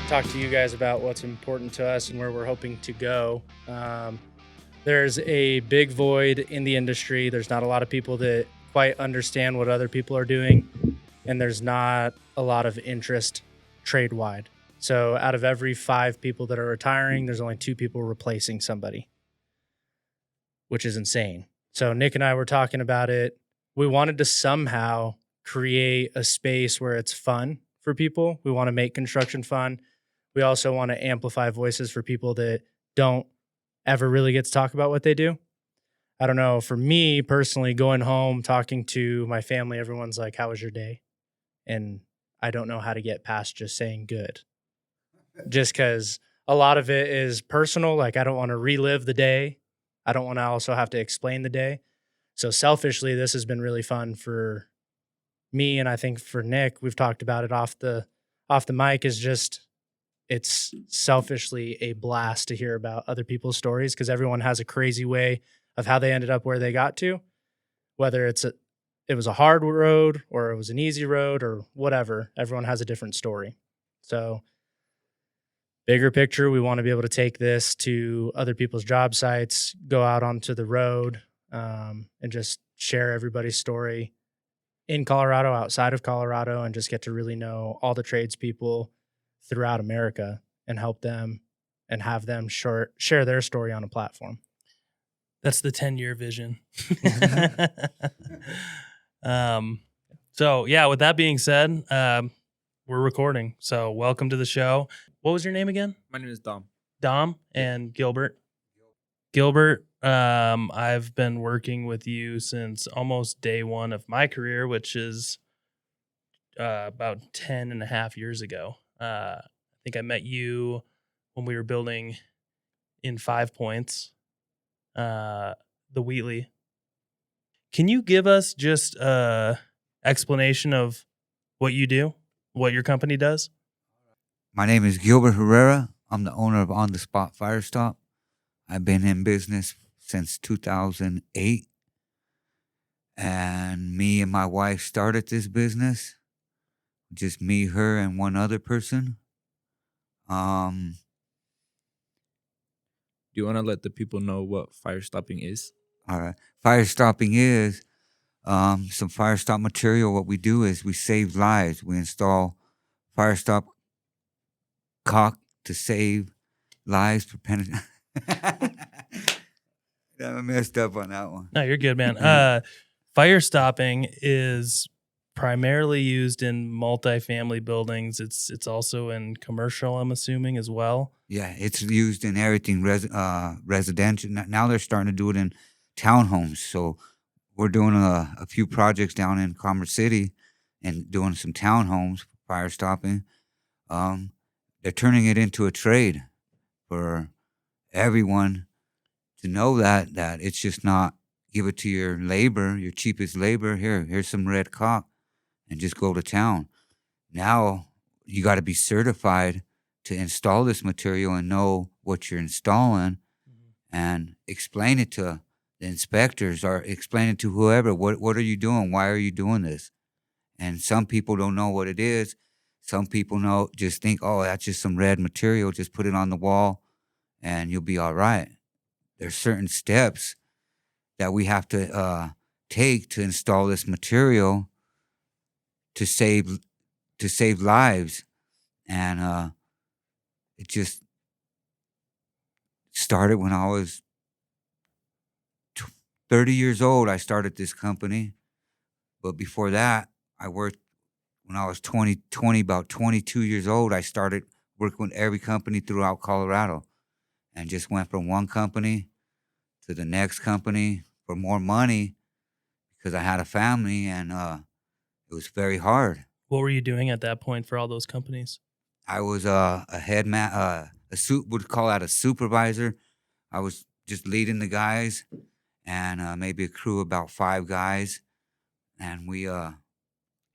talk to you guys about what's important to us and where we're hoping to go. There's a big void in the industry. There's not a lot of people that quite understand what other people are doing, and there's not a lot of interest trade-wide. So out of every 5 people that are retiring, there's only 2 people replacing somebody, which is insane. So Nick and I were talking about it. We wanted to somehow create a space where it's fun for people. We want to make construction fun. We also want to amplify voices for people that don't ever really get to talk about what they do. I don't know. For me personally, going home, talking to my family, everyone's like, how was your day? And I don't know how to get past just saying good. Just because a lot of it is personal. Like, I don't want to relive the day. I don't want to also have to explain the day. So selfishly, this has been really fun for me, and I think for Nick. We've talked about it off the mic. Is just, it's selfishly a blast to hear about other people's stories, because everyone has a crazy way of how they ended up where they got to, whether it was a hard road or it was an easy road or whatever. Everyone has a different story. So bigger picture, we want to be able to take this to other people's job sites, go out onto the road, and just share everybody's story in Colorado, outside of Colorado, and just get to really know all the tradespeople throughout America and help them and have them share their story on a platform. That's the 10-year vision. So yeah, with that being said, we're recording. So welcome to the show. What was your name again? My name is Dom. Dom and Gilbert. Gilbert, I've been working with you since almost day one of my career, which is about 10 and a half years ago. I think I met you when we were building in 5 Points, the Wheatley. Can you give us just an explanation of what you do, what your company does? My name is Gilbert Herrera. I'm the owner of On The Spot Firestop. I've been in business since 2008. And me and my wife started this business. Just me, her, and one other person. Do you want to let the people know what fire stopping is? All right. Fire stopping is some fire stop material. What we do is we save lives. We install fire stop caulk to save lives. I messed up on that one. No, you're good, man. Fire stopping is primarily used in multifamily buildings. It's also in commercial, I'm assuming, as well. Yeah, it's used in everything residential. Now they're starting to do it in townhomes. So we're doing a few projects down in Commerce City and doing some townhomes, fire stopping. They're turning it into a trade for everyone to know that it's just not give it to your labor, your cheapest labor. Here's some red caulk and just go to town. Now you got to be certified to install this material and know what you're installing, and explain it to the inspectors or explain it to whoever. What are you doing? Why are you doing this? And some people don't know what it is. Some people just think, oh, that's just some red material. Just put it on the wall and you'll be all right. There's certain steps that we have to take to install this material to save lives. And it just started when I was 30 years old. I started this company. But before that, I worked when I was 20, about 22 years old. I started working with every company throughout Colorado and just went from one company to the next company for more money because I had a family, and it was very hard. What were you doing at that point for all those companies? I was a head man, would call that a supervisor. I was just leading the guys and maybe a crew of about 5 guys. And we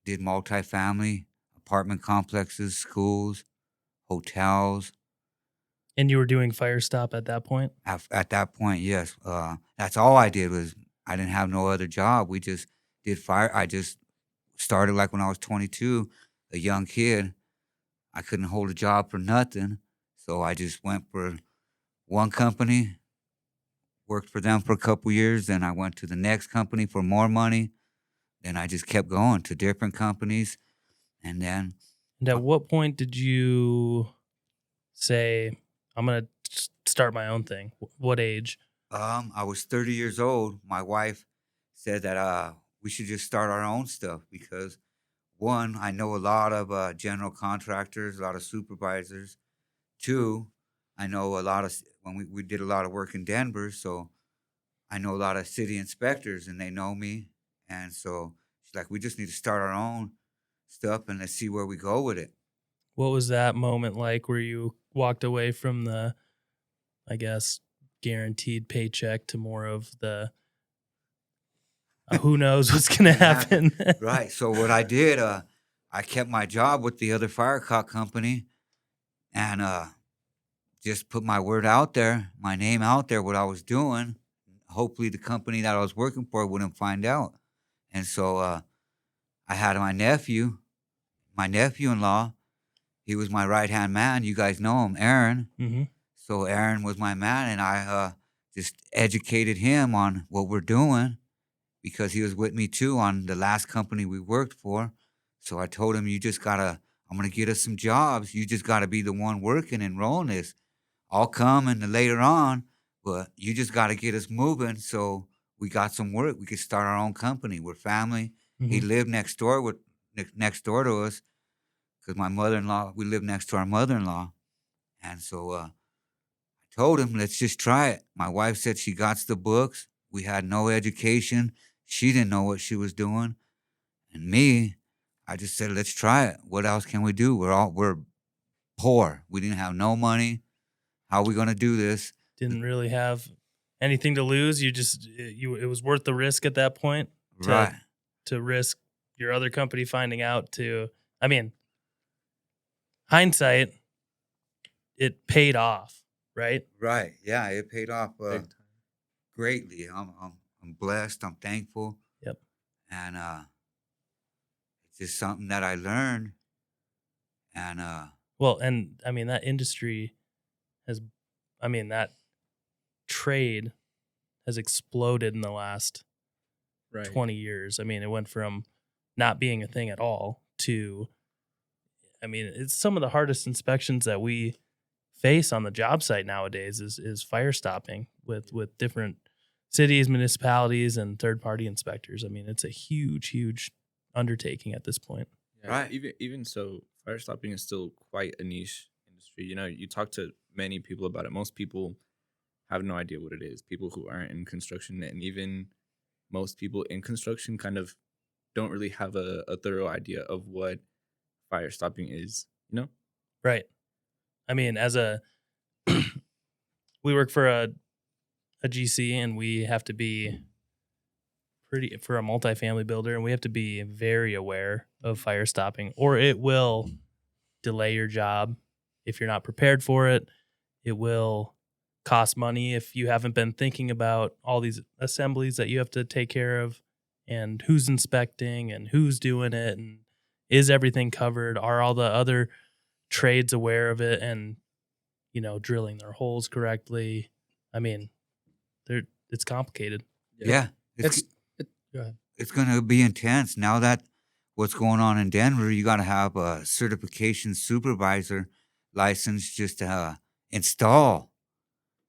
did multifamily, apartment complexes, schools, hotels. And you were doing fire stop at that point? At that point, yes. That's all I did. I didn't have no other job. We just did fire. I just started like when I was 22, a young kid. I couldn't hold a job for nothing. So I just went for one company, worked for them for a couple years. Then I went to the next company for more money. Then I just kept going to different companies. And then And at what point did you say, I'm going to start my own thing? What age? I was 30 years old. My wife said that we should just start our own stuff because, one, I know a lot of general contractors, a lot of supervisors. Two, I know a lot of, when we did a lot of work in Denver, so I know a lot of city inspectors and they know me. And so she's like, we just need to start our own stuff and let's see where we go with it. What was that moment like where you walked away from the, I guess, guaranteed paycheck to more of the who knows what's going to happen? Right. So what I did, I kept my job with the other firecock company and just put my word out there, my name out there, what I was doing. Hopefully the company that I was working for wouldn't find out. And so I had my nephew-in-law. He was my right-hand man. You guys know him, Aaron. Mm-hmm. So Aaron was my man, and I just educated him on what we're doing because he was with me too on the last company we worked for. So I told him, I'm going to get us some jobs. You just got to be the one working and rolling this. I'll come and later on, but you just got to get us moving. So we got some work. We could start our own company. We're family. Mm-hmm. He lived next door to us because my mother-in-law, we lived next to our mother-in-law. And so I told him, let's just try it. My wife said she got the books. We had no education. She didn't know what she was doing. And me, I just said, let's try it. What else can we do? We're poor. We didn't have no money. How are we going to do this? Didn't really have anything to lose. It was worth the risk at that point. Right. To risk your other company finding out hindsight, it paid off, right? Right. Yeah, it paid off greatly. I'm blessed. I'm thankful. Yep. And it's just something that I learned. And that industry that trade has exploded in the last 20 years. It went from not being a thing at all to, it's some of the hardest inspections that we face on the job site nowadays is fire stopping with different cities, municipalities, and third-party inspectors. It's a huge, huge undertaking at this point. Yeah, right. Even so, fire stopping is still quite a niche industry. You talk to many people about it. Most people have no idea what it is. People who aren't in construction, and even most people in construction kind of don't really have a thorough idea of what fire stopping is, Right. We work for a GC, and we have to be for a multifamily builder, and we have to be very aware of fire stopping, or it will delay your job if you're not prepared for it. It will cost money if you haven't been thinking about all these assemblies that you have to take care of and who's inspecting and who's doing it and is everything covered? Are all the other trades aware of it and, drilling their holes correctly? It's complicated. yeah, Go ahead. it's going to be intense. Now that what's going on in Denver, you got to have a certification supervisor license just to install.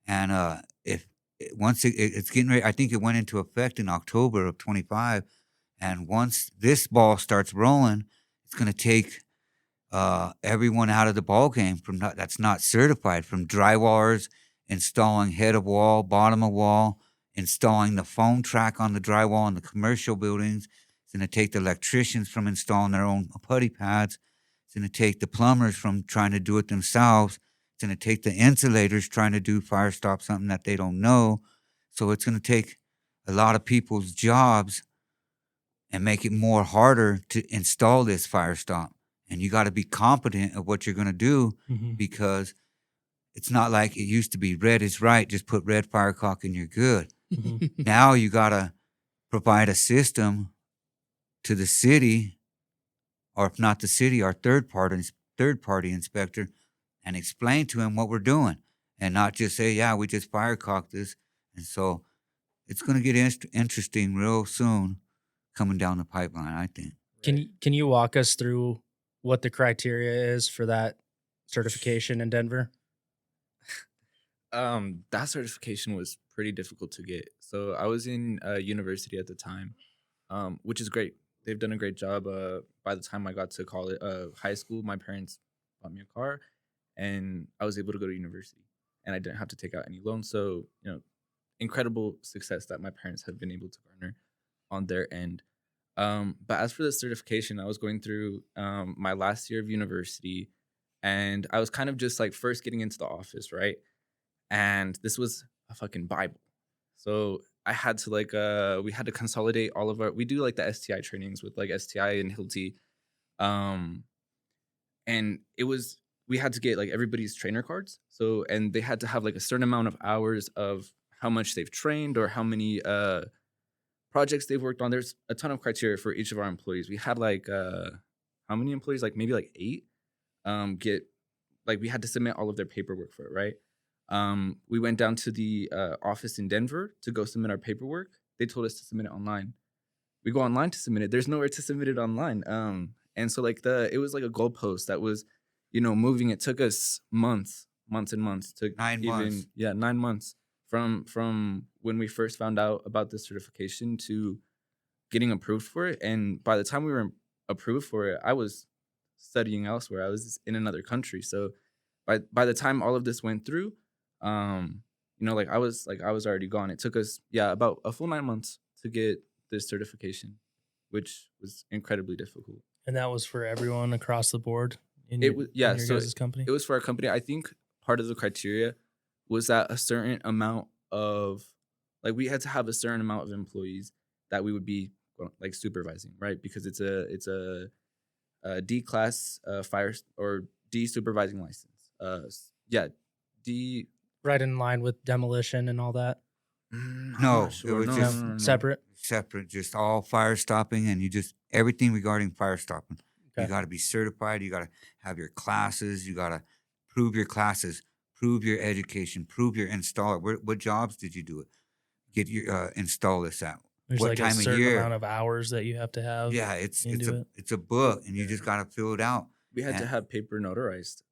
And once it's getting ready, I think it went into effect in October of 25. And once this ball starts rolling, it's going to take everyone out of the ball game that's not certified, from drywallers installing head of wall, bottom of wall, installing the foam track on the drywall in the commercial buildings. It's going to take the electricians from installing their own putty pads. It's going to take the plumbers from trying to do it themselves. It's going to take the insulators trying to do fire stop, something that they don't know. So it's going to take a lot of people's jobs and make it more harder to install this fire stop. And you got to be competent at what you're going to do, because it's not like it used to be red is right. Just put red firecock and you're good. Now you got to provide a system to the city, or if not the city, our third third-party inspector and explain to him what we're doing and not just say, yeah, we just firecocked this. And so it's going to get interesting real soon coming down the pipeline, I think. Can you walk us through what the criteria is for that certification in Denver? That certification was pretty difficult to get. So I was in university at the time, which is great. They've done a great job. By the time I got to college, high school, my parents bought me a car, and I was able to go to university, and I didn't have to take out any loans. So incredible success that my parents have been able to garner on their end. But as for the certification, I was going through my last year of university, and I was kind of just like first getting into the office, right? And this was a fucking Bible. So I had to we had to consolidate all of we do like the STI trainings with like STI and Hilti. And we had to get like everybody's trainer cards. So, and they had to have like a certain amount of hours of how much they've trained or how many projects they've worked on. There's a ton of criteria for each of our employees. We had like, how many employees? Like maybe like 8 we had to submit all of their paperwork for it, right? We went down to the office in Denver to go submit our paperwork. They told us to submit it online. We go online to submit it. There's nowhere to submit it online. And so it was like a goalpost that was, moving. It took us months and months to 9 months. 9 months from when we first found out about the certification to getting approved for it. And by the time we were approved for it, I was studying elsewhere. I was in another country. So by the time all of this went through, I was already gone. It took us about a full 9 months to get this certification, which was incredibly difficult. And that was for everyone across the board in It your, was in your guys' company? It was for our company. I think part of the criteria was that a certain amount of we had to have a certain amount of employees that we would be like supervising, right? Because it's a D class fire or D supervising license. D. Right in line with demolition and all that? No, it was just separate? Separate, just all fire stopping, and everything regarding fire stopping. Okay. You got to be certified. You got to have your classes. You got to prove your classes, prove your education, prove your installer. What jobs did you do it? Get your install this at? There's what like time a of certain year? amount of hours that you have to have. Yeah, it's into a book, and you just got to fill it out. We had to have paper notarized.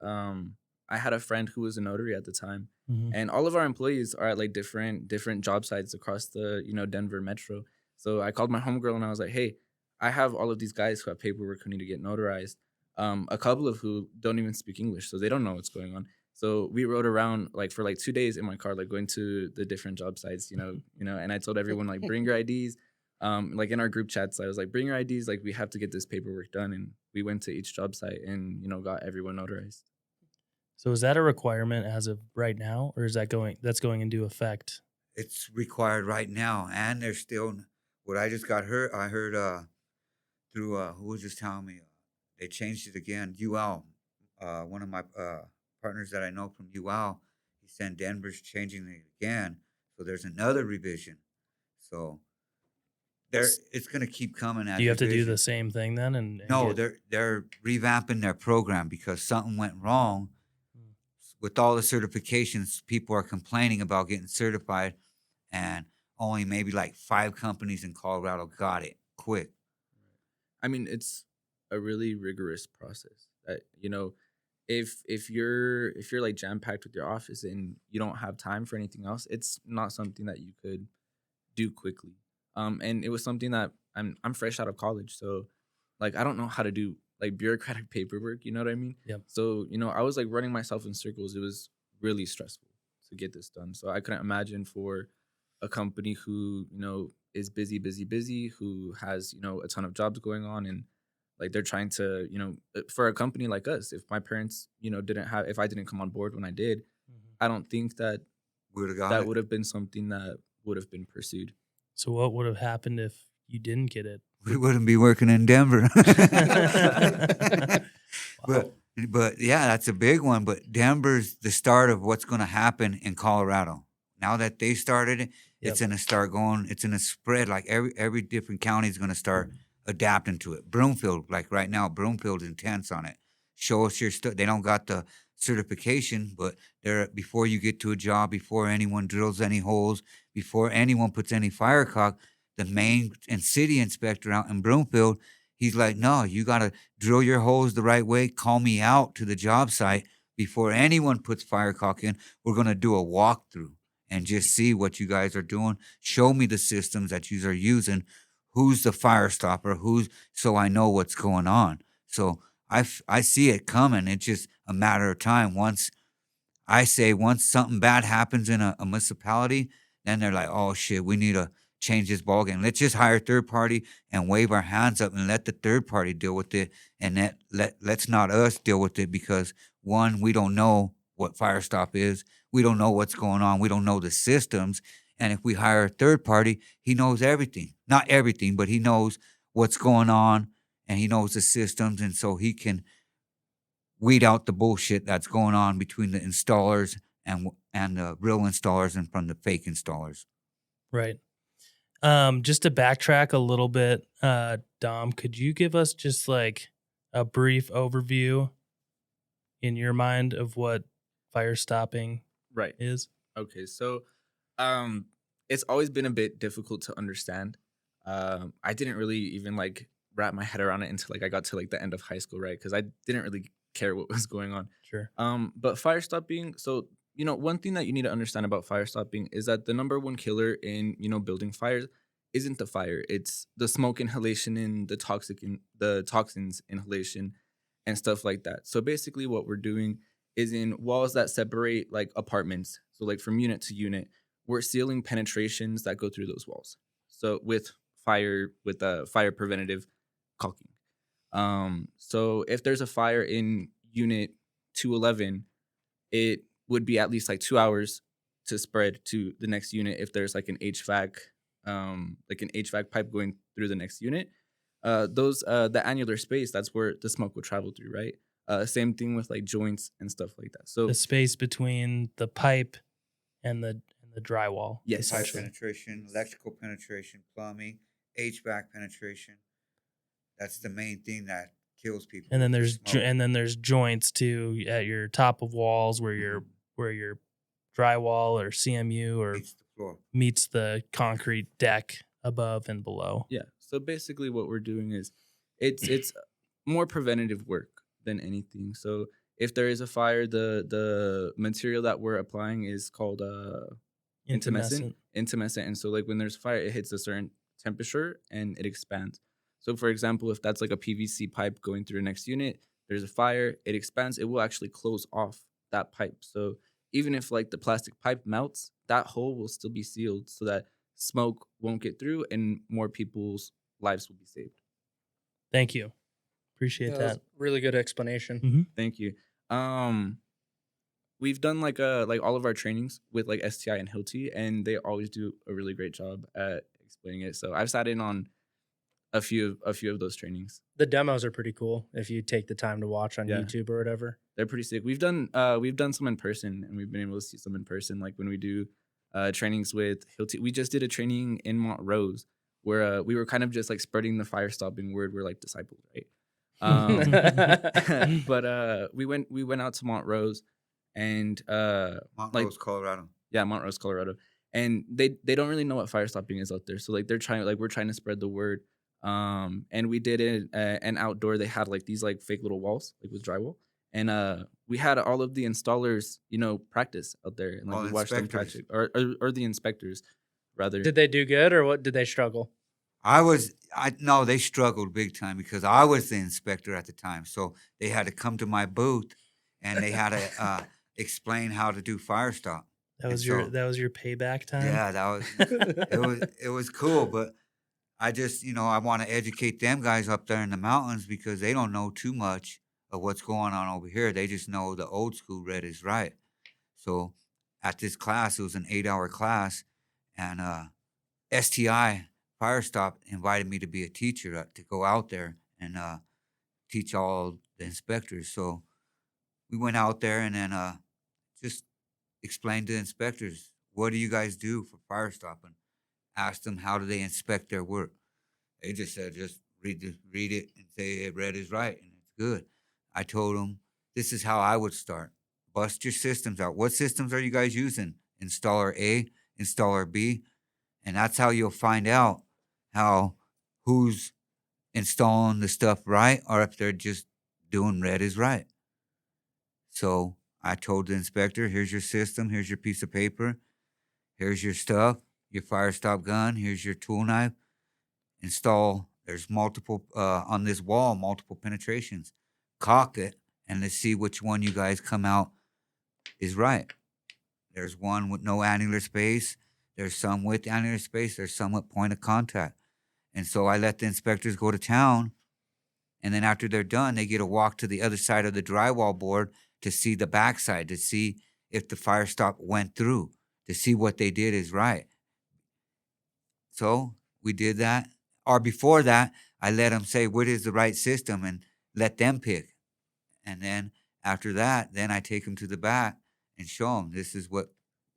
I had a friend who was a notary at the time, Mhm. and all of our employees are at like different job sites across the Denver metro. So I called my homegirl and I was like, "Hey, I have all of these guys who have paperwork who need to get notarized. A couple of who don't even speak English, so they don't know what's going on." So we rode around for 2 days in my car, going to the different job sites, and I told everyone bring your IDs. In our group chats, I was like, bring your IDs, we have to get this paperwork done. And we went to each job site and, got everyone notarized. So is that a requirement as of right now, or is that's going into effect? It's required right now, and there's still what I just got heard. I heard through who was just telling me they changed it again. UL, one of my partners that I know from UL, he said Denver's changing it again. So there's another revision. So it's going to keep coming. Do you have to do the same thing then? And no, they're revamping their program because something went wrong. With all the certifications, people are complaining about getting certified, and only maybe 5 companies in Colorado got it quick. I mean, it's a really rigorous process. That if you're jam packed with your office and you don't have time for anything else, it's not something that you could do quickly. And it was something that I'm fresh out of college, so I don't know how to do bureaucratic paperwork, you know what I mean? Yep. So, I was running myself in circles. It was really stressful to get this done. So I couldn't imagine for a company who, is busy, who has, a ton of jobs going on, and they're trying to, for a company like us, if my parents, if I didn't come on board when I did, I don't think that would have been something that would have been pursued. So what would have happened if you didn't get it? We wouldn't be working in Denver. But yeah, that's a big one. But Denver's the start of what's going to happen in Colorado. Now that they started it, it's going to start going. It's going to spread. Every different county is going to start adapting to it. Broomfield, right now, Broomfield's intense on it. show us your stuff. They don't got the certification, but they're before you get to a job, before anyone drills any holes, before anyone puts any firecock, the main and city inspector out in Broomfield, he's like, no, you got to drill your holes the right way. Call me out to the job site before anyone puts firecock in. We're going to do a walkthrough and just see what you guys are doing. Show me the systems that you are using. Who's the fire stopper? So I know what's going on. So I see it coming. It's just a matter of time. Once something bad happens in a municipality, then they're like, oh shit, we need to change this ballgame. Let's just hire a third party and wave our hands up and let the third party deal with it. And let's not us deal with it because one, we don't know what Firestop is. We don't know what's going on. We don't know the systems. And if we hire a third party, he knows everything. Not everything, but he knows what's going on and he knows the systems. And so he can weed out the bullshit that's going on between the installers and the real installers and from the fake installers. Right. Just to backtrack a little bit, Dom, could you give us just like a brief overview in your mind of what fire stopping is? Okay, so it's always been a bit difficult to understand. I didn't really even like wrap my head around it until like I got to like the end of high school, right? Because I didn't really care what was going on. Sure. But fire stopping, so one thing that you need to understand about fire stopping is that the number one killer in building fires isn't the fire. It's the smoke inhalation and the toxins inhalation and stuff like that. So basically what we're doing is in walls that separate like apartments. So like from unit to unit, we're sealing penetrations that go through those walls. So with fire preventative caulking. So if there's a fire in unit 211, it would be at least like 2 hours to spread to the next unit if there's like an HVAC pipe going through the next unit. The annular space, that's where the smoke would travel through, right? Same thing with like joints and stuff like that. So the space between the pipe and the drywall. Yes. Pipe penetration, electrical penetration, plumbing, HVAC penetration. That's the main thing that kills people. And then there's joints too at your top of walls where your drywall or CMU or meets the concrete deck above and below. Yeah. So basically what we're doing is it's more preventative work than anything. So if there is a fire, the material that we're applying is called intumescent. And so like when there's a fire, it hits a certain temperature and it expands. So for example, if that's like a PVC pipe going through the next unit, there's a fire, it expands, it will actually close off that pipe. So even if like the plastic pipe melts, that hole will still be sealed so that smoke won't get through and more people's lives will be saved. Thank you. Appreciate That that. was really good explanation. Mm-hmm. Thank you. We've done like all of our trainings with like STI and Hilti, and they always do a really great job at explaining it. So I've sat in on a few of those trainings. The demos are pretty cool if you take the time to watch on Yeah. YouTube or whatever. They're pretty sick. We've done some in person, and we've been able to see some in person. Like when we do trainings with Hilti, we just did a training in Montrose where we were kind of just like spreading the fire stopping word. We're like disciples, right? But we went out to Montrose and Montrose, Colorado. Yeah, Montrose, Colorado. And they don't really know what fire stopping is out there. So like we're trying to spread the word. And we did it an outdoor. They had like these like fake little walls, like with drywall. And we had all of the installers, practice out there. And like we watched them practice, or the inspectors rather. Did they do good or what? Did they struggle? No, they struggled big time because I was the inspector at the time. So they had to come to my booth and they had to explain how to do fire stop. That was your payback time? Yeah, it was cool, but I just, I want to educate them guys up there in the mountains because they don't know too much of what's going on over here. They just know the old school red is right. So at this class, it was an 8-hour class, and STI Firestop invited me to be a teacher to go out there and teach all the inspectors. So we went out there and then just explained to the inspectors, what do you guys do for fire stopping? Asked them how do they inspect their work. They just said, just read it and say red is right and it's good. I told them this is how I would start. Bust your systems out. What systems are you guys using? Installer A, installer B, and that's how you'll find out how who's installing the stuff right or if they're just doing red is right. So I told the inspector, here's your system, here's your piece of paper, here's your stuff, your fire stop gun, here's your tool knife. Install, there's multiple, on this wall, multiple penetrations. Cock it, and let's see which one you guys come out is right. There's one with no annular space. There's some with annular space. There's some with point of contact. And so I let the inspectors go to town. And then after they're done, they get a walk to the other side of the drywall board to see the backside, to see if the fire stop went through, to see what they did is right. So we did that. Or before that, I let them say what is the right system and let them pick. And then after that, then I take them to the back and show them this is what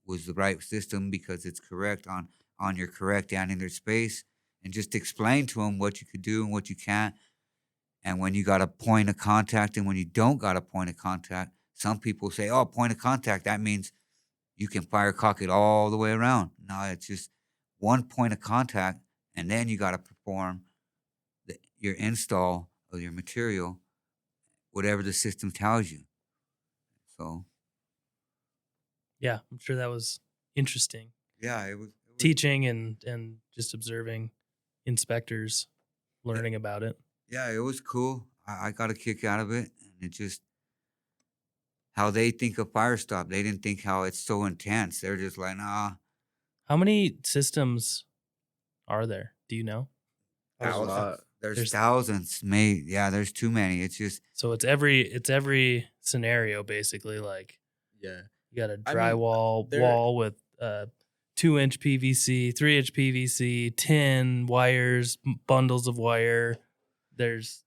was the right system because it's correct on your correct annular space, and just explain to them what you could do and what you can't. And when you got a point of contact and when you don't got a point of contact, some people say, oh, point of contact, that means you can fire cock it all the way around. No, it's just one point of contact, and then you got to perform your install of your material, whatever the system tells you. So, Yeah, I'm sure that was interesting. yeah, it was Teaching and just observing inspectors, learning about it. Yeah, it was cool. I got a kick out of it, and it just how they think of fire stop. They didn't think how it's so intense. They're just like, nah. How many systems are there? Do you know? There's a lot. There's thousands. Yeah, there's too many. It's just So it's every scenario basically. Like Yeah. you got a I mean, drywall there- wall with 2-inch PVC, 3-inch PVC, 10 wires, bundles of wire. There's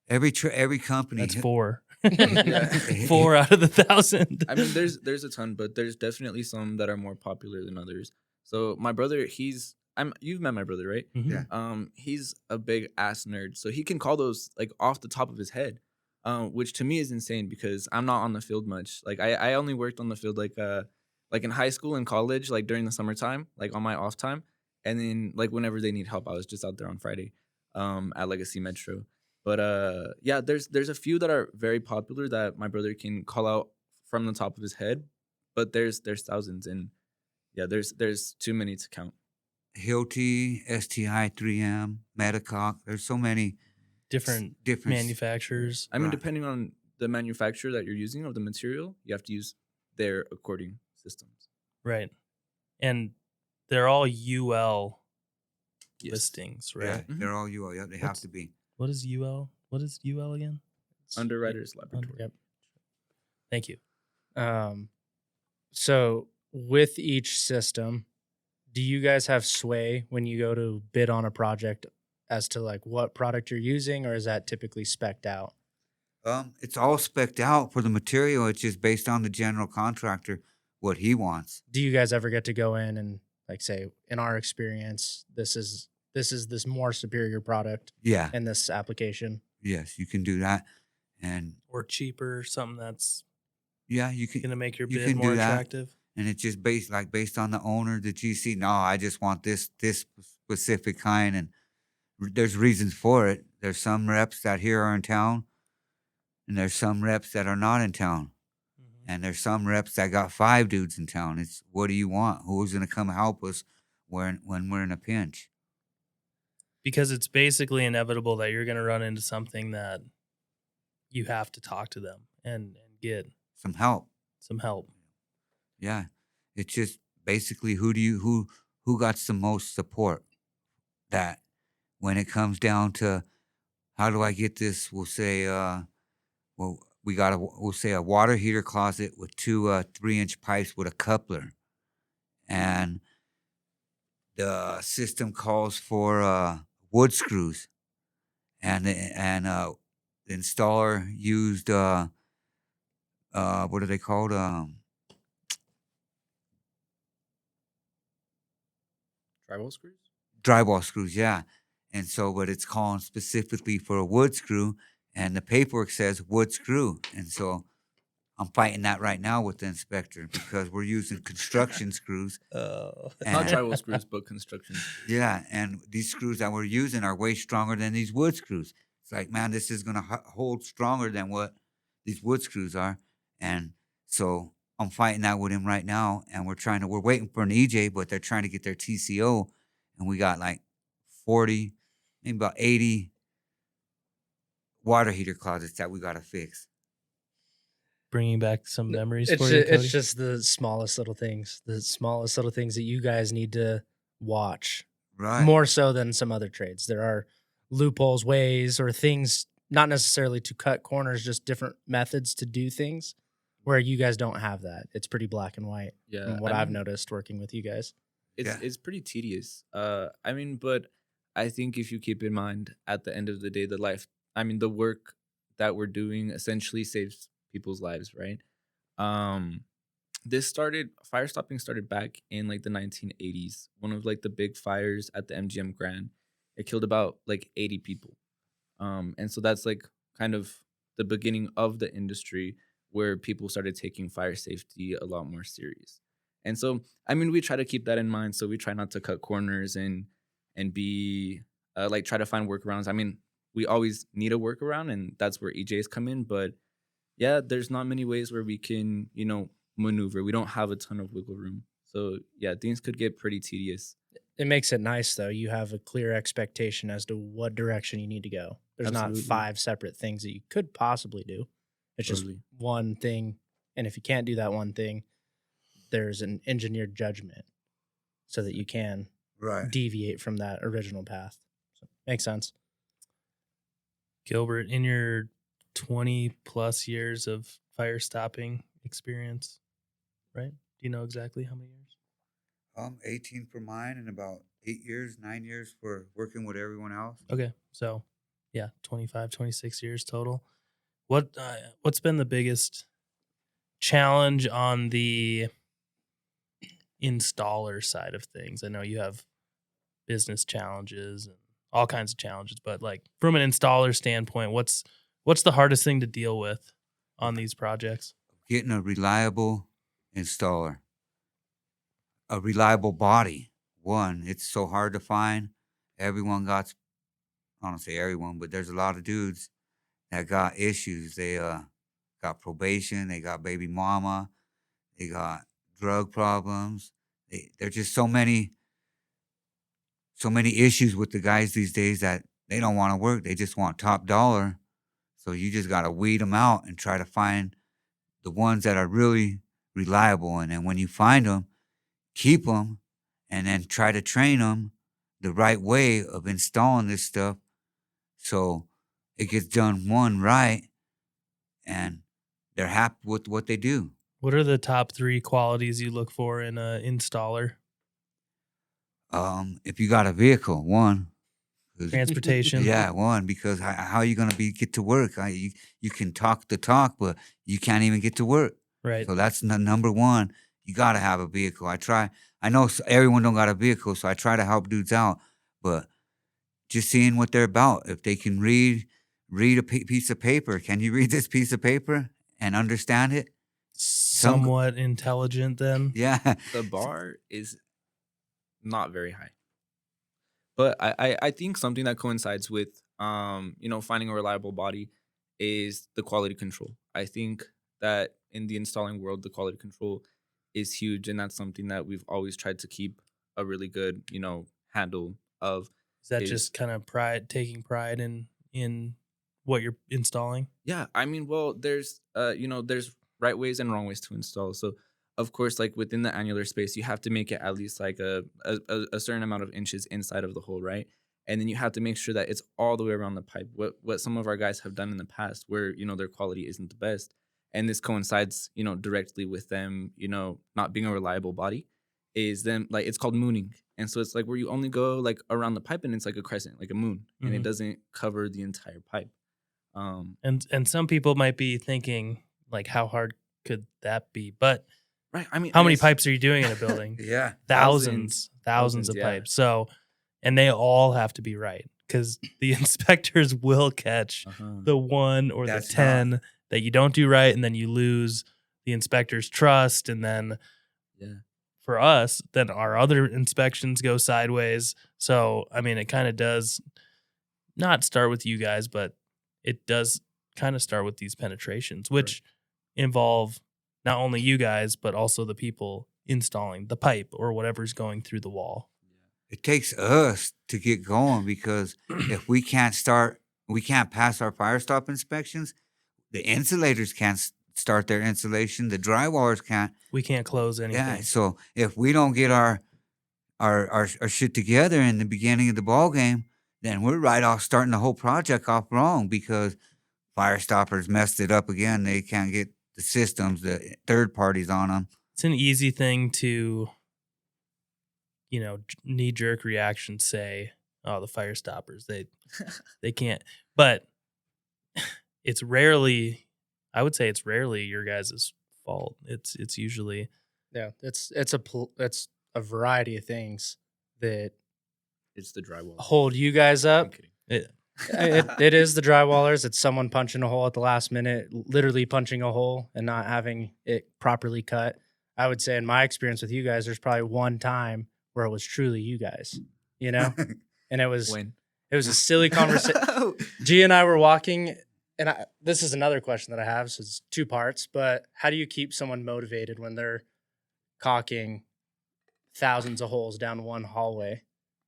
every company. that's 4. Yeah. 4 out of the 1,000. I mean, there's a ton, but there's definitely some that are more popular than others. So my brother, you've met my brother, right? Mhm. Yeah. He's a big ass nerd, so he can call those like off the top of his head, which to me is insane because I'm not on the field much. Like I only worked on the field like in high school and college, like during the summertime, like on my off time, and then like whenever they need help, I was just out there on Friday, at Legacy Metro. But yeah, there's a few that are very popular that my brother can call out from the top of his head, but there's thousands, and yeah, there's too many to count. Hilti, STI, 3M, Medicock. There's so many Different manufacturers. I mean, Right. depending on the manufacturer that you're using of the material, you have to use their according systems. Right. And they're all UL Yes. listings, Yeah, right? they're all UL. Yeah, they have What's- to be. What is UL? What is UL again? Underwriters Laboratory. Yep. Thank you. So with each system, do you guys have sway when you go to bid on a project as to like what product you're using, or is that typically spec'd out? It's all spec'd out for the material. It's just based on the general contractor what he wants. Do you guys ever get to go in and like say, in our experience, this is this more superior product Yeah. in this application? Yes, you can do that, and Or cheaper, something that's yeah, you can. going to make your You bid can do more that. attractive. And it's just based on the owner, the GC. No, I just want this specific kind, and there's reasons for it. There's some reps that here are in town, and there's some reps that are not in town, Mhm. and there's some reps that got 5 dudes in town. It's what do you want? Who's gonna come help us when we're in a pinch? Because it's basically inevitable that you're going to run into something that you have to talk to them and get Some help. some help. Yeah, it's just basically who got the most support. That when it comes down to how do I get this, we'll say, we'll say a water heater closet with 2 3-inch pipes with a coupler, and the system calls for wood screws, and the installer used what are they called? Drywall screws? Drywall screws, yeah. And so, but it's calling specifically for a wood screw, and the paperwork says wood screw. And so I'm fighting that right now with the inspector because we're using construction screws. Oh. Not And- drywall screws, but construction. Yeah, and these screws that we're using are way stronger than these wood screws. It's like, man, this is gonna hold stronger than what these wood screws are. And so I'm fighting that with him right now, and we're waiting for an EJ, but they're trying to get their TCO, and we got like 40, maybe about 80 water heater closets that we gotta fix. Bringing back some memories It's for ju- you, Cody? it's just the smallest little things that you guys need to watch Right. more so than some other trades. There are loopholes, ways, or things not necessarily to cut corners, just different methods to do things where you guys don't have that. It's pretty black and white Yeah, from what I I've mean, noticed working with you guys. It's pretty tedious. I mean, but I think if you keep in mind at the end of the day, the work that we're doing essentially saves people's lives, right? Fire stopping started back in like the 1980s. One of like the big fires at the MGM Grand. It killed about like 80 people. And so that's like kind of the beginning of the industry where people started taking fire safety a lot more serious. And so, I mean, we try to keep that in mind. So we try not to cut corners and be like try to find workarounds. I mean, we always need a workaround, and that's where EJs come in. But yeah, there's not many ways where we can, maneuver. We don't have a ton of wiggle room. So yeah, things could get pretty tedious. It makes it nice though. You have a clear expectation as to what direction you need to go. There's Absolutely. not 5 separate things that you could possibly do. It's Totally. just one thing. And if you can't do that one thing, there's an engineered judgment so that you can Right. deviate from that original path. So, makes sense. Gilbert, in your 20 plus years of fire stopping experience, right? Do you know exactly how many years? 18 for mine and about 9 years for working with everyone else. Okay. So, yeah, 25, 26 years total. What's been the biggest challenge on the installer side of things? I know you have business challenges and all kinds of challenges, but like from an installer standpoint, what's the hardest thing to deal with on these projects? Getting a reliable installer, a reliable body. One, it's so hard to find. Everyone got, I don't say everyone, but there's a lot of dudes that got issues. They got probation, they got baby mama, they got drug problems. There's just so many issues with the guys these days that they don't want to work. They just want top dollar. So you just got to weed them out and try to find the ones that are really reliable. And then when you find them, keep them and then try to train them the right way of installing this stuff so it gets done right and they're happy with what they do. What are the top 3 qualities you look for in an installer? If you got a vehicle, one. 'Cause- Transportation. Yeah, one, because how are you going to get to work? You can talk the talk, but you can't even get to work. Right. So that's number one. You got to have a vehicle. I know everyone don't got a vehicle, so I try to help dudes out, but just seeing what they're about. If they can read a piece of paper, can you read this piece of paper and understand it? Somewhat intelligent then. Yeah. The bar is not very high. But I think something that coincides with finding a reliable body is the quality control. I think that in the installing world, the quality control is huge, and that's something that we've always tried to keep a really good, handle of. Is that just kind of taking pride in what you're installing? Yeah, I mean, well, there's there's right ways and wrong ways to install. So of course, like within the annular space, you have to make it at least like a certain amount of inches inside of the hole, right? And then you have to make sure that it's all the way around the pipe. What some of our guys have done in the past, where their quality isn't the best, and this coincides directly with them not being a reliable body, is them like it's called mooning, and so it's like where you only go like around the pipe, and it's like a crescent, like a moon, and it doesn't cover the entire pipe. And some people might be thinking like, how hard could that be? But right, I mean, how many pipes are you doing in a building? Yeah. Thousands of yeah. pipes. So, and they all have to be right, because the inspectors will catch the 1 or That's the 10 that you don't do right, and then you lose the inspector's trust, and then for us, then our other inspections go sideways. So, I mean, it kind of does not start with you guys, but it does kind of start with these penetrations, which involve not only you guys, but also the people installing the pipe or whatever's going through the wall. It takes us to get going because if we can't pass our fire stop inspections, the insulators can't start their insulation, the drywallers can't. We can't close anything. Yeah, so if we don't get our shit together in the beginning of the ball game, then we're right off starting the whole project off wrong because fire stoppers messed it up again. They can't get the systems, the third parties on them. It's an easy thing to, knee-jerk reaction say, oh, the fire stoppers, they can't. But it's rarely, I would say it's rarely your guys' fault. It's usually. Yeah, it's a variety of things that it's the drywall hold you guys up. I'm kidding. It is the drywallers. It's someone punching a hole at the last minute, literally punching a hole and not having it properly cut. I would say in my experience with you guys, there's probably one time where it was truly you guys, and it was a silly conversation. G and I were walking, and this is another question that I have. So it's 2 parts, but how do you keep someone motivated when they're caulking thousands of holes down one hallway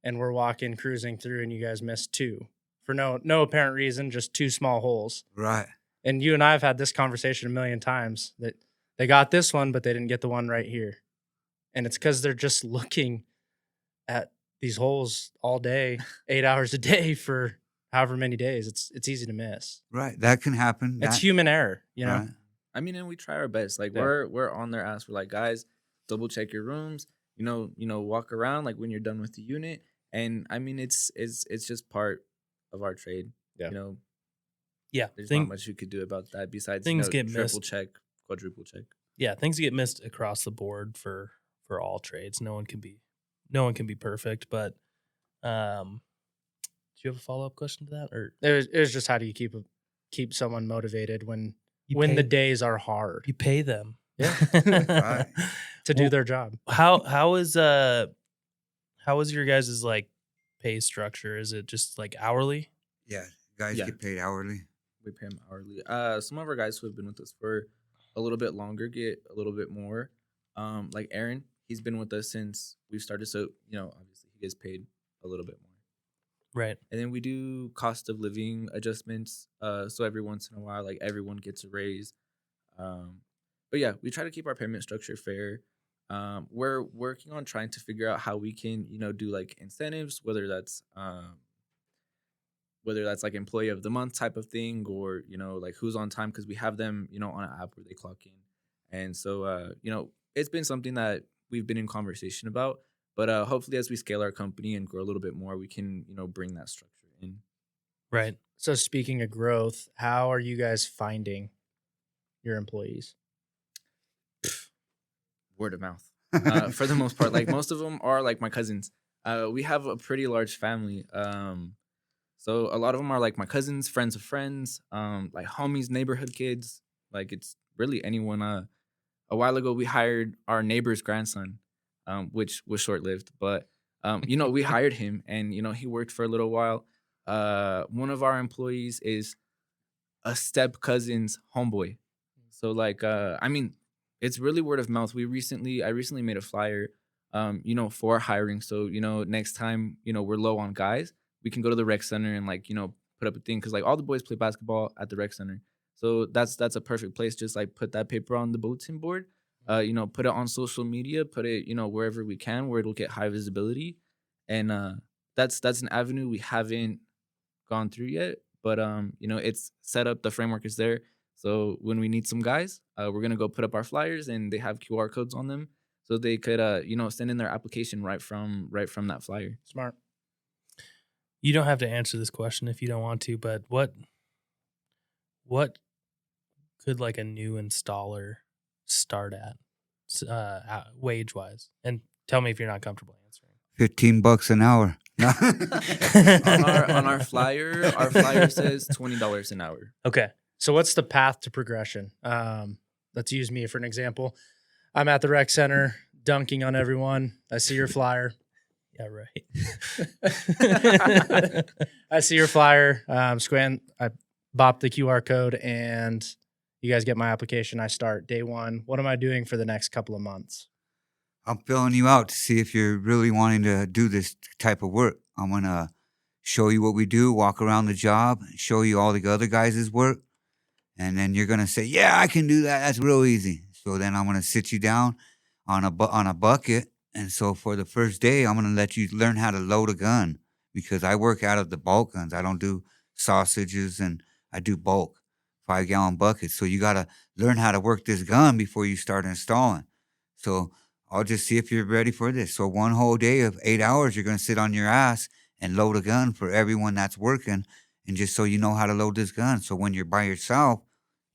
and we're walking, cruising through, and you guys missed 2 for no apparent reason, just 2 small holes. Right. And you and I have had this conversation a million times that they got this one, but they didn't get the one right here. And it's because they're just looking at these holes all day, 8 hours a day for however many days. It's easy to miss. Right. That can happen. It's human error, Right. I mean, and we try our best. Like we're on their ass. We're like, guys, double check your rooms. Walk around like when you're done with the unit. And I mean, it's just part of our trade. Yeah. Yeah. There's not much you could do about that besides things get triple missed. check, quadruple check. Yeah, things get missed across the board for all trades. No one can be perfect, but do you have a follow-up question to that? Or it was just how do you keep someone motivated when the days are hard? You pay them. Yeah. Right. To do their job. How is your guys' like pay structure? Is it just like hourly? Yeah. Guys get paid hourly. We pay them hourly. Some of our guys who have been with us for a little bit longer get a little bit more. Like Aaron, he's been with us since we started, so obviously he gets paid a little bit more. Right. And then we do cost of living adjustments. So every once in a while, like everyone gets a raise. But yeah, we try to keep our payment structure fair. We're working on trying to figure out how we can, do like incentives, whether that's like employee of the month type of thing, or like who's on time, because we have them on an app where they clock in. And so it's been something that we've been in conversation about, but hopefully as we scale our company and grow a little bit more, we can bring that structure in. Right. So speaking of growth, how are you guys finding your employees? Word of mouth. For the most part, like most of them are like my cousins. We have a pretty large family. So a lot of them are like my cousins, friends of friends, like homies, neighborhood kids. Like it's really anyone. A while ago, we hired our neighbor's grandson, which was short-lived. But, we hired him, and, he worked for a little while. One of our employees is a step-cousin's homeboy. So, like, I mean, it's really word of mouth. I recently made a flyer, for hiring. So, next time, we're low on guys, we can go to the rec center and like, put up a thing. Cause like all the boys play basketball at the rec center. So that's a perfect place. Just like put that paper on the bulletin board, put it on social media, put it, wherever we can, where it'll get high visibility. And that's an avenue we haven't gone through yet, but it's set up. The framework is there. So when we need some guys, we're going to go put up our flyers, and they have QR codes on them. So they could, send in their application right from that flyer. Smart. You don't have to answer this question if you don't want to, but what could like a new installer start at wage wise? And tell me if you're not comfortable answering. $15 an hour. On our flyer says $20 an hour. Okay. So what's the path to progression? Let's use me for an example. I'm at the rec center dunking on everyone. I see your flyer. Yeah, right. I see your flyer. I bop the QR code and you guys get my application. I start day one. What am I doing for the next couple of months? I'm filling you out to see if you're really wanting to do this type of work. I'm going to show you what we do, walk around the job, show you all the other guys' work. And then you're going to say, yeah, I can do that. That's real easy. So then I'm going to sit you down on a bucket. And so for the first day, I'm going to let you learn how to load a gun because I work out of the bulk guns. I don't do sausages and I do bulk, 5-gallon buckets. So you got to learn how to work this gun before you start installing. So I'll just see if you're ready for this. So one whole day of 8 hours, you're going to sit on your ass and load a gun for everyone that's working. And just so you know how to load this gun. So when you're by yourself,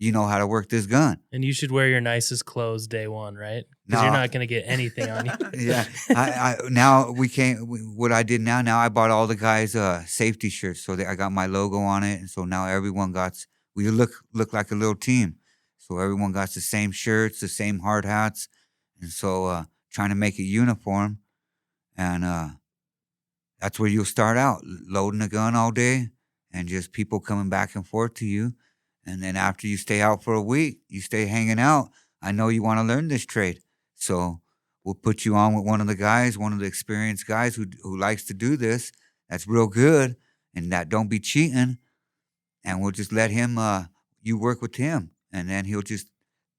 you know how to work this gun. And you should wear your nicest clothes day one, right? Because No. you're not going to get anything on you. Yeah. Now we can't, what I did now I bought all the guys safety shirts. So I got my logo on it. And so now everyone we look like a little team. So everyone got the same shirts, the same hard hats. And so trying to make it uniform. And that's where you'll start out, loading a gun all day and just people coming back and forth to you. And then after you stay out for a week, you stay hanging out. I know you want to learn this trade. So we'll put you on with one of the experienced guys who likes to do this. That's real good. And that don't be cheating. And we'll just let him, you work with him. And then he'll just,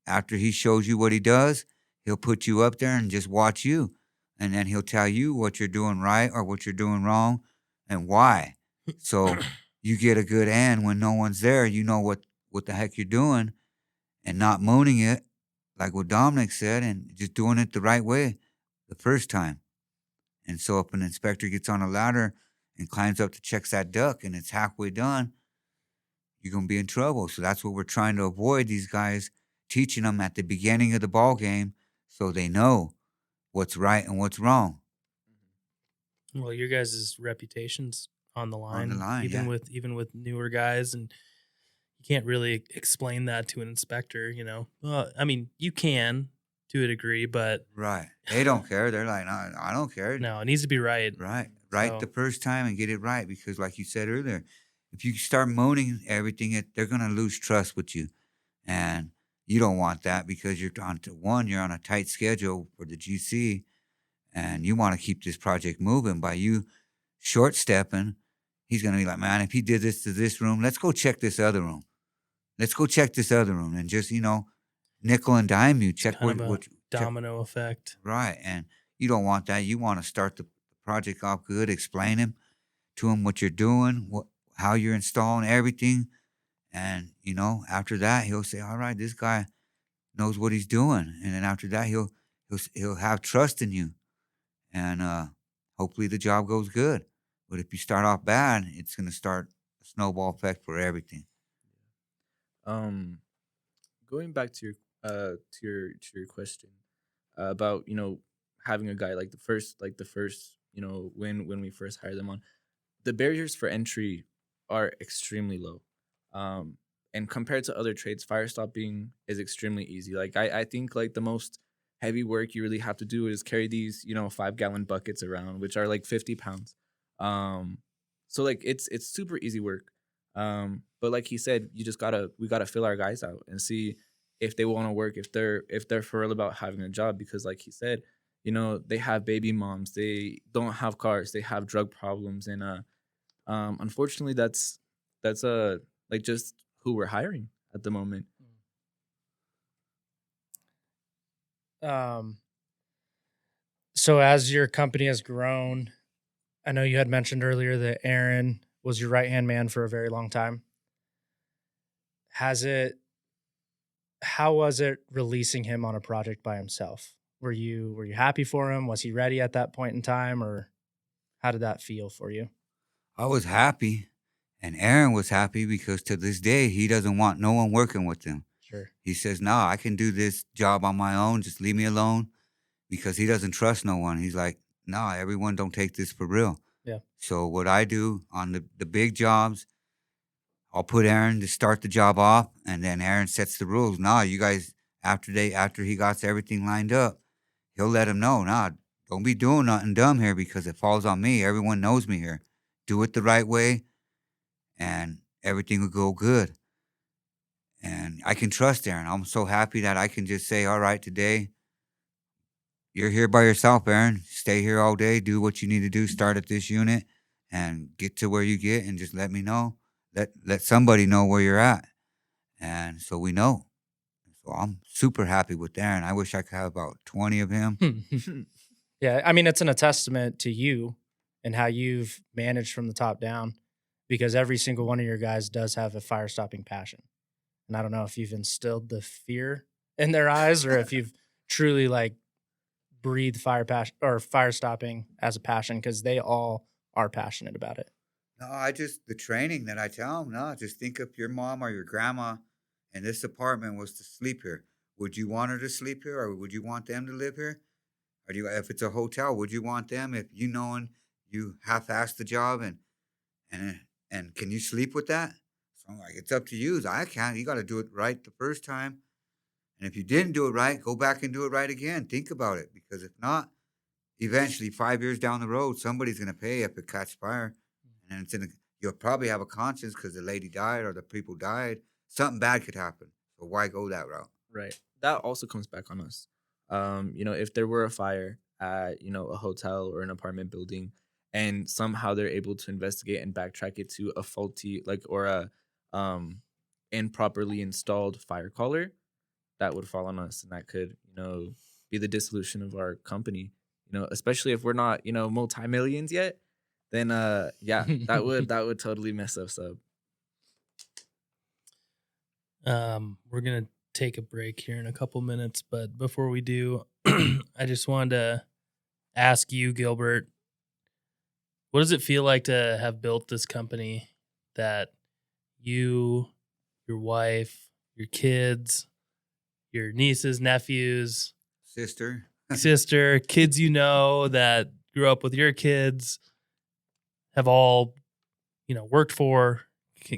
after he shows you what he does, he'll put you up there and just watch you. And then he'll tell you what you're doing right or what you're doing wrong and why. So you get a good end when no one's there. You know what the heck you're doing and not mooning it like what Dominic said and just doing it the right way the first time. And so if an inspector gets on a ladder and climbs up to check that duck and it's halfway done, you're going to be in trouble. So that's what we're trying to avoid, these guys, teaching them at the beginning of the ball game so they know what's right and what's wrong. Well, your guys' reputation's on the line. Yeah. Even with newer guys, and you can't really explain that to an inspector, you know. Well, I mean, you can to a degree, but Right. They don't care. They're like, no, I don't care. no, it needs to be right. Right So- the first time and get it right because like you said earlier, if you start moaning everything, they're going to lose trust with you. And you don't want that because you're on a tight schedule for the GC and you want to keep this project moving. By you short stepping, he's going to be like, man, if he did this to this room, let's go check this other room. And just, nickel and dime you. Check Kind of a what domino effect. Right. And you don't want that. You want to start the project off good, explain to him what you're doing, how you're installing everything. And, after that, he'll say, all right, this guy knows what he's doing. And then after that, he'll have trust in you. And hopefully the job goes good. But if you start off bad, it's going to start a snowball effect for everything. Going back to your question about having a guy like the first when we first hired them on, the barriers for entry are extremely low, and compared to other trades, fire stopping is extremely easy. Like I think like the most heavy work you really have to do is carry these 5-gallon buckets around, which are like 50 pounds. So like it's super easy work. But like he said, we gotta fill our guys out and see if they want to work, if they're for real about having a job, because like he said, they have baby moms, they don't have cars, they have drug problems, and unfortunately that's like just who we're hiring at the moment. So as your company has grown, I know you had mentioned earlier that Aaron was your right-hand man for a very long time. How was it releasing him on a project by himself? Were you happy for him? Was he ready at that point in time, or how did that feel for you? I was happy, and Aaron was happy because to this day, he doesn't want no one working with him. Sure. He says, no, I can do this job on my own. Just leave me alone, because he doesn't trust no one. He's like, no, everyone don't take this for real. Yeah. So what I do on the big jobs, I'll put Aaron to start the job off, and then Aaron sets the rules. Nah, you guys, after he got everything lined up, he'll let him know. Nah, don't be doing nothing dumb here because it falls on me. Everyone knows me here. Do it the right way, and everything will go good. And I can trust Aaron. I'm so happy that I can just say, all right, today you're here by yourself, Aaron. Stay here all day. Do what you need to do. Start at this unit and get to where you get, and just let me know. Let somebody know where you're at, and so we know. So I'm super happy with Aaron. I wish I could have about 20 of him. Yeah, I mean, it's a testament to you and how you've managed from the top down, because every single one of your guys does have a fire stopping passion. And I don't know if you've instilled the fear in their eyes or if you've truly like breathed fire passion or fire stopping as a passion, because they all are passionate about it. No, the training that I tell them, no, just think if your mom or your grandma in this apartment was to sleep here. Would you want her to sleep here, or would you want them to live here? Or if it's a hotel, would you want them, if you knowing you half-assed the job, and can you sleep with that? So I'm like, it's up to you. I can't. You got to do it right the first time. And if you didn't do it right, go back and do it right again. Think about it, because if not, eventually 5 years down the road, somebody's going to pay if it catches fire, and you'll probably have a conscience because the lady died or the people died. Something bad could happen. So why go that route? Right. That also comes back on us. If there were a fire at, a hotel or an apartment building, and somehow they're able to investigate and backtrack it to a faulty, or a improperly installed fire caller, that would fall on us, and that could, be the dissolution of our company. Especially if we're not, multi-millions yet, then yeah, that would totally mess us up. We're gonna take a break here in a couple minutes, but before we do, I just wanted to ask you, Gilbert, what does it feel like to have built this company that you, your wife, your kids, your nieces, nephews, Sister. kids that grew up with your kids, have all, worked for,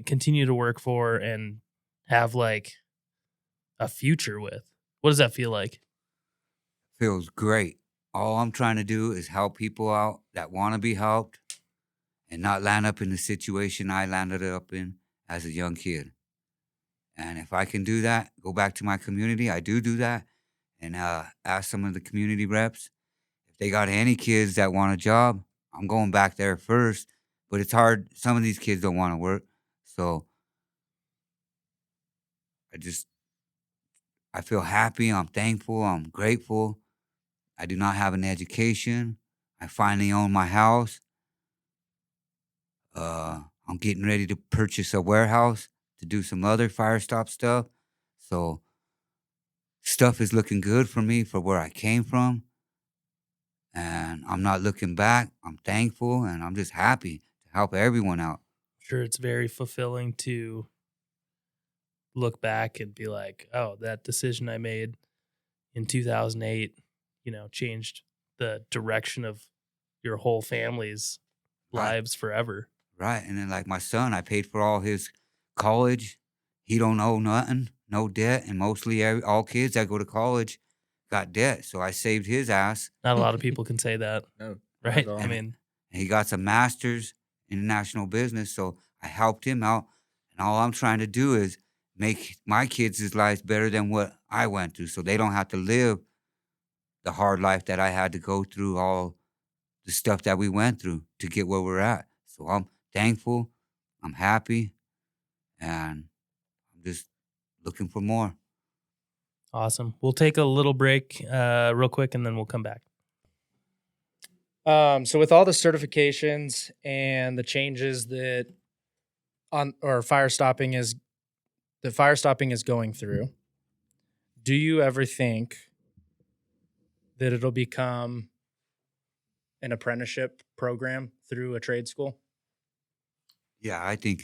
continue to work for, and have like a future with? What does that feel like? Feels great. All I'm trying to do is help people out that want to be helped and not land up in the situation I landed up in as a young kid. And if I can do that, go back to my community, I do that, and ask some of the community reps if they got any kids that want a job. I'm going back there first, but it's hard. Some of these kids don't want to work. So I feel happy. I'm thankful. I'm grateful. I do not have an education. I finally own my house. I'm getting ready to purchase a warehouse to do some other fire stop stuff. So stuff is looking good for me for where I came from. And I'm not looking back. I'm thankful, and I'm just happy to help everyone out. Sure, it's very fulfilling to look back and be like, oh, that decision I made in 2008, changed the direction of your whole family's lives forever. Right. And then like my son, I paid for all his college. He don't owe nothing, no debt. And mostly all kids that go to college got debt. So I saved his ass. Not a lot of people can say that. No. Right? I And he got some master's in international business. So I helped him out. And all I'm trying to do is make my kids' lives better than what I went through, so they don't have to live the hard life that I had to go through, all the stuff that we went through to get where we're at. So I'm thankful, I'm happy, and I'm just looking for more. Awesome. We'll take a little break real quick, and then we'll come back. So with all the certifications and the changes that fire stopping is going through, do you ever think that it'll become an apprenticeship program through a trade school? Yeah, I think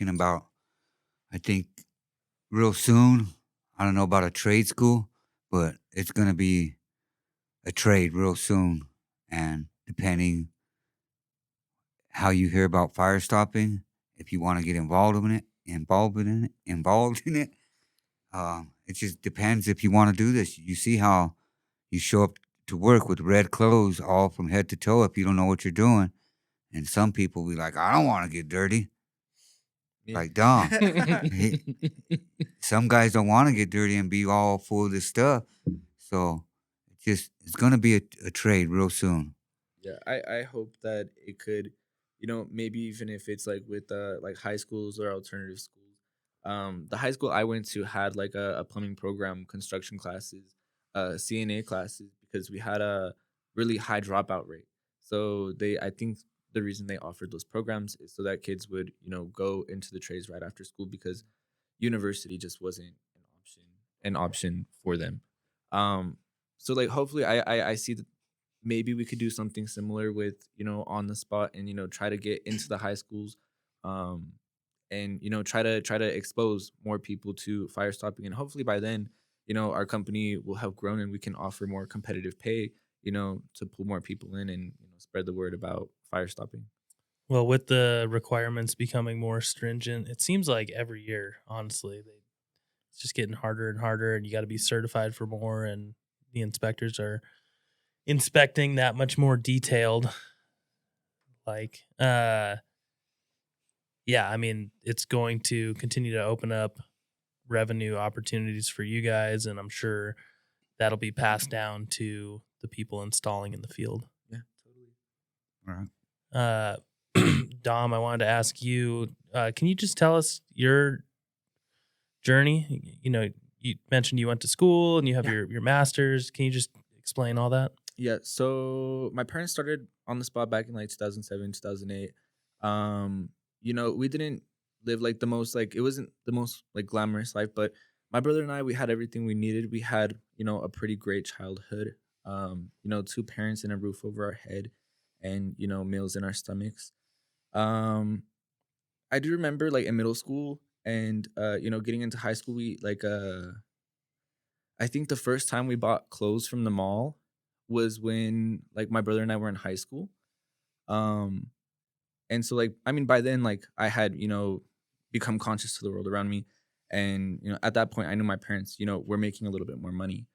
real soon, I don't know about a trade school, but it's going to be a trade real soon. And depending how you hear about fire stopping. If you want to get involved in it. It just depends if you want to do this. You see how you show up to work with red clothes all from head to toe if you don't know what you're doing. And some people be like, I don't want to get dirty. Yeah. Like, Dom. Some guys don't want to get dirty and be all full of this stuff. So it's going to be a trade real soon. Yeah, I hope that it could, maybe even if it's like with like high schools or alternative schools. The high school I went to had like a plumbing program, construction classes, CNA classes, because we had a really high dropout rate. So I think the reason they offered those programs is so that kids would, go into the trades right after school, because university just wasn't an option for them. So like hopefully I see that maybe we could do something similar with, on the spot, and try to get into the high schools, and try to expose more people to fire stopping, and hopefully by then, our company will have grown and we can offer more competitive pay, to pull more people in, and spread the word about fire stopping. Well, with the requirements becoming more stringent, it seems like every year, honestly, it's just getting harder and harder, and you got to be certified for more, and the inspectors are inspecting that much more detailed. Like, yeah, I mean, it's going to continue to open up revenue opportunities for you guys, and I'm sure that'll be passed down to the people installing in the field. Yeah, totally. All right. Dom, I wanted to ask you, can you just tell us your journey? You mentioned you went to school and you have your master's. Can you just explain all that? Yeah, so my parents started On The Spot back in like 2007, 2008. We didn't live like the most, like, it wasn't the most like glamorous life, but my brother and I, we had everything we needed. We had, a pretty great childhood. 2 parents and a roof over our head, and, meals in our stomachs. I do remember like in middle school and getting into high school, we like I think the first time we bought clothes from the mall was when like my brother and I were in high school. Um and so like I mean by then like I had, become conscious to the world around me, and at that point I knew my parents, were making a little bit more money.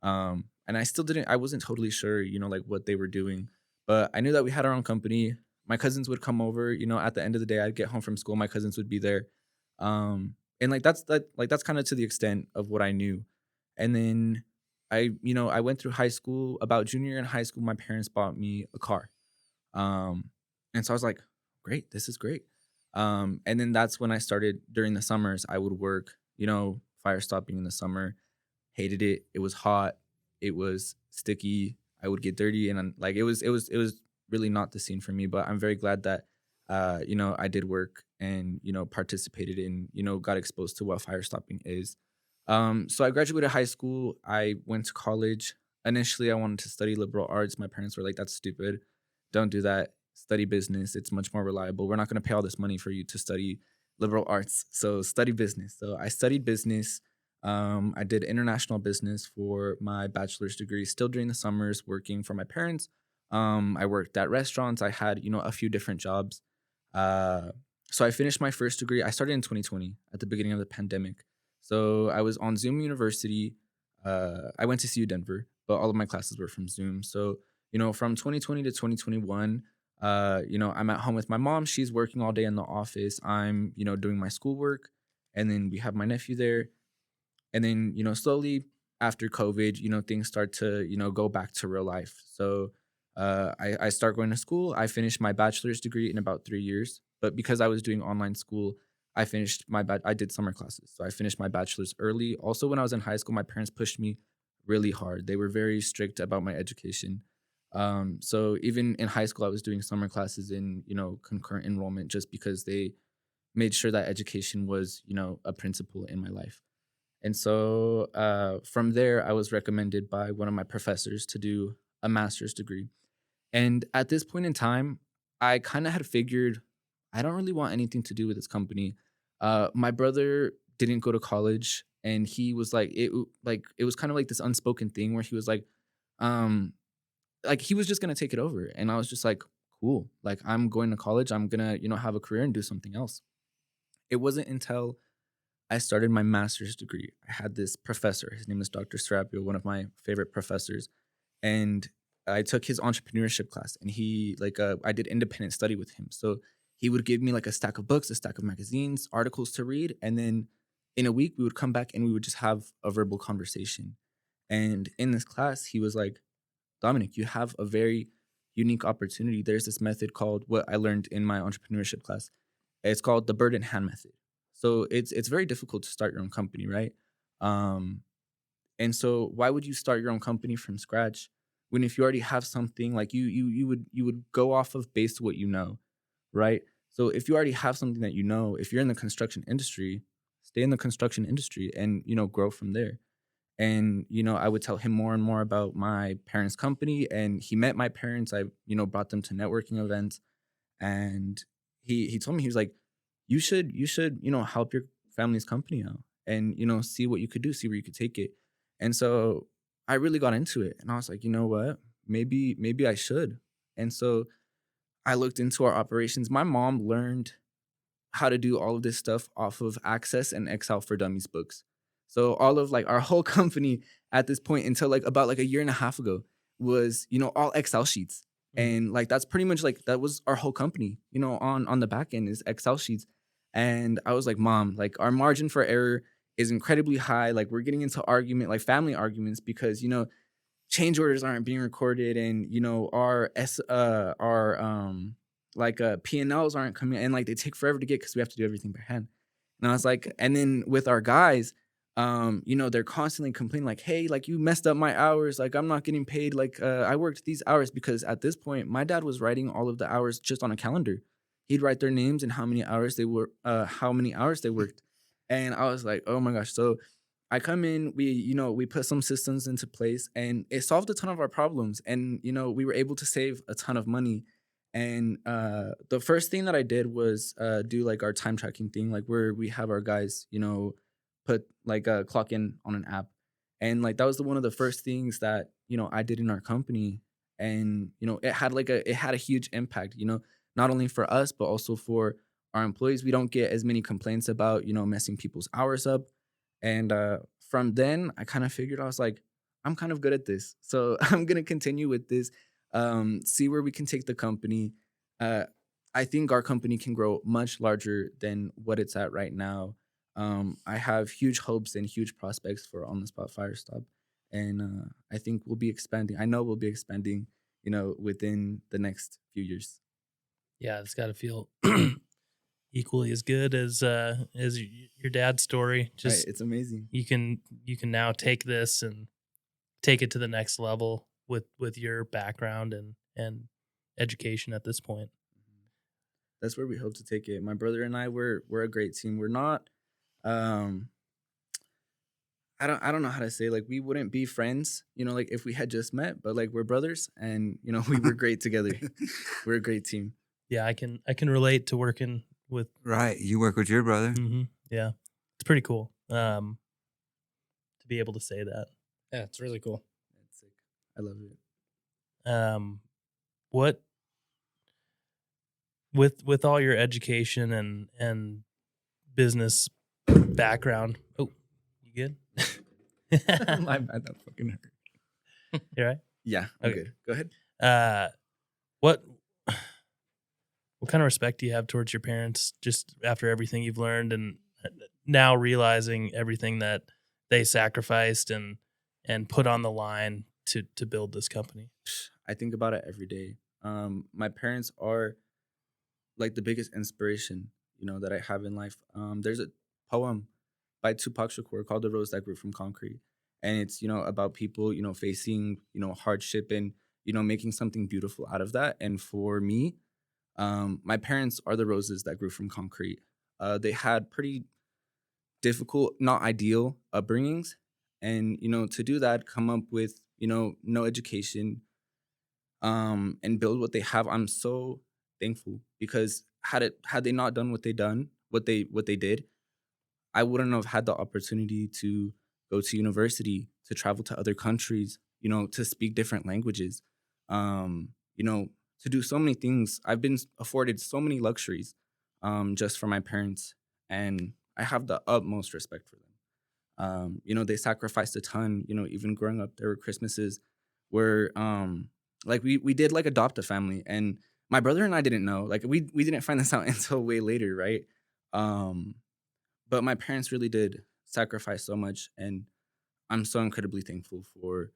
And I wasn't totally sure, like what they were doing, but I knew that we had our own company. My cousins would come over, at the end of the day I'd get home from school, my cousins would be there. And like that's kind of to the extent of what I knew. And then I went through high school. About junior year in high school, my parents bought me a car. And so I was like, great, this is great. And then that's when I started. During the summers, I would work, fire stopping in the summer. Hated it. It was hot. It was sticky. I would get dirty, and like it was really not the scene for me. But I'm very glad that I did work and participated in, got exposed to what fire stopping is. So I graduated high school. I went to college. Initially, I wanted to study liberal arts. My parents were like, "That's stupid. Don't do that. Study business. It's much more reliable. We're not going to pay all this money for you to study liberal arts. So study business." So I studied business. I did international business for my bachelor's degree, still during the summers, working for my parents. I worked at restaurants. I had, a few different jobs. So I finished my first degree. I started in 2020 at the beginning of the pandemic. So I was on Zoom University. I went to CU Denver, but all of my classes were from Zoom. So, from 2020 to 2021, I'm at home with my mom. She's working all day in the office. I'm, doing my schoolwork. And then we have my nephew there. And then, slowly after COVID, things start to, go back to real life. So I start going to school. I finished my bachelor's degree in about 3 years. But because I was doing online school, I did summer classes. So I finished my bachelor's early. Also, when I was in high school, my parents pushed me really hard. They were very strict about my education. So even in high school, I was doing summer classes in, concurrent enrollment, just because they made sure that education was, a principle in my life. And so from there, I was recommended by one of my professors to do a master's degree. And at this point in time, I kind of had figured I don't really want anything to do with this company. My brother didn't go to college, and he was like, it was kind of like this unspoken thing where he was like he was just gonna take it over, and I was just like, cool. Like, I'm going to college. I'm gonna, have a career and do something else. It wasn't until I started my master's degree. I had this professor. His name is Dr. Serapio, one of my favorite professors. And I took his entrepreneurship class, and I did independent study with him. So he would give me like a stack of books, a stack of magazines, articles to read. And then in a week, we would come back and we would just have a verbal conversation. And in this class, he was like, Dominic, you have a very unique opportunity. There's this method called, what I learned in my entrepreneurship class. It's called the bird in hand method. So it's very difficult to start your own company, right? And so why would you start your own company from scratch when if you already have something, like you would go off of based on what you know, right? So if you already have something that if you're in the construction industry, stay in the construction industry and grow from there. And I would tell him more and more about my parents' company, and he met my parents. I brought them to networking events, and he told me, he was like, you should help your family's company out and see what you could do, see where you could take it. And so I really got into it, and I was like, you know what, maybe I should. And so I looked into our operations. My mom learned how to do all of this stuff off of Access and Excel for Dummies books. So all of like our whole company at this point, until like about like a year and a half ago, was all Excel sheets. And like that's pretty much like that was our whole company, on the back end is Excel sheets. And I was like, Mom, like our margin for error is incredibly high. Like we're getting into like family arguments because change orders aren't being recorded, and our P&Ls aren't coming, and like they take forever to get because we have to do everything by hand. And I was like, and then with our guys, they're constantly complaining like, hey, like you messed up my hours, like I'm not getting paid, like I worked these hours, because at this point my dad was writing all of the hours just on a calendar. He'd write their names and how many hours they worked. And I was like, oh my gosh. So I come in, we put some systems into place, and it solved a ton of our problems. And, we were able to save a ton of money. And the first thing that I did was do like our time tracking thing, like where we have our guys, put like a clock in on an app. And like that was one of the first things that, I did in our company. And, it had a huge impact, not only for us, but also for our employees. We don't get as many complaints about, messing people's hours up. And from then, I kind of figured, I was like, I'm kind of good at this. So I'm going to continue with this, see where we can take the company. I think our company can grow much larger than what it's at right now. I have huge hopes and huge prospects for On The Spot Firestop. And I think we'll be expanding. I know we'll be expanding, within the next few years. Yeah, it's got to feel equally as good as your dad's story. Just right, it's amazing. You can now take this and take it to the next level with your background and education at this point. That's where we hope to take it. My brother and I, we're a great team. We're not I don't know how to say, like, we wouldn't be friends, like if we had just met, but like we're brothers, and we were great together. We're a great team. Yeah, I can relate to working with. Right, you work with your brother. Mm-hmm. Yeah, it's pretty cool to be able to say that. Yeah, it's really cool. That's sick. I love it. What with all your education and business background? Oh, you good? My bad, that fucking hurt. You right? Yeah, I'm good. Go ahead. What kind of respect do you have towards your parents, just after everything you've learned and now realizing everything that they sacrificed and put on the line to build this company? I think about it every day. My parents are like the biggest inspiration, that I have in life. There's a poem by Tupac Shakur called "The Rose That Grew from Concrete," and it's about people facing hardship and making something beautiful out of that. And for me, my parents are the roses that grew from concrete. They had pretty difficult, not ideal upbringings, and to do that, come up with no education, and build what they have. I'm so thankful, because had they not done what they did, I wouldn't have had the opportunity to go to university, to travel to other countries, to speak different languages, to do so many things. I've been afforded so many luxuries just for my parents, and I have the utmost respect for them. They sacrificed a ton. Even growing up, there were Christmases where like we did like adopt a family, and my brother and I didn't know. Like we didn't find this out until way later, right? But my parents really did sacrifice so much, and I'm so incredibly thankful for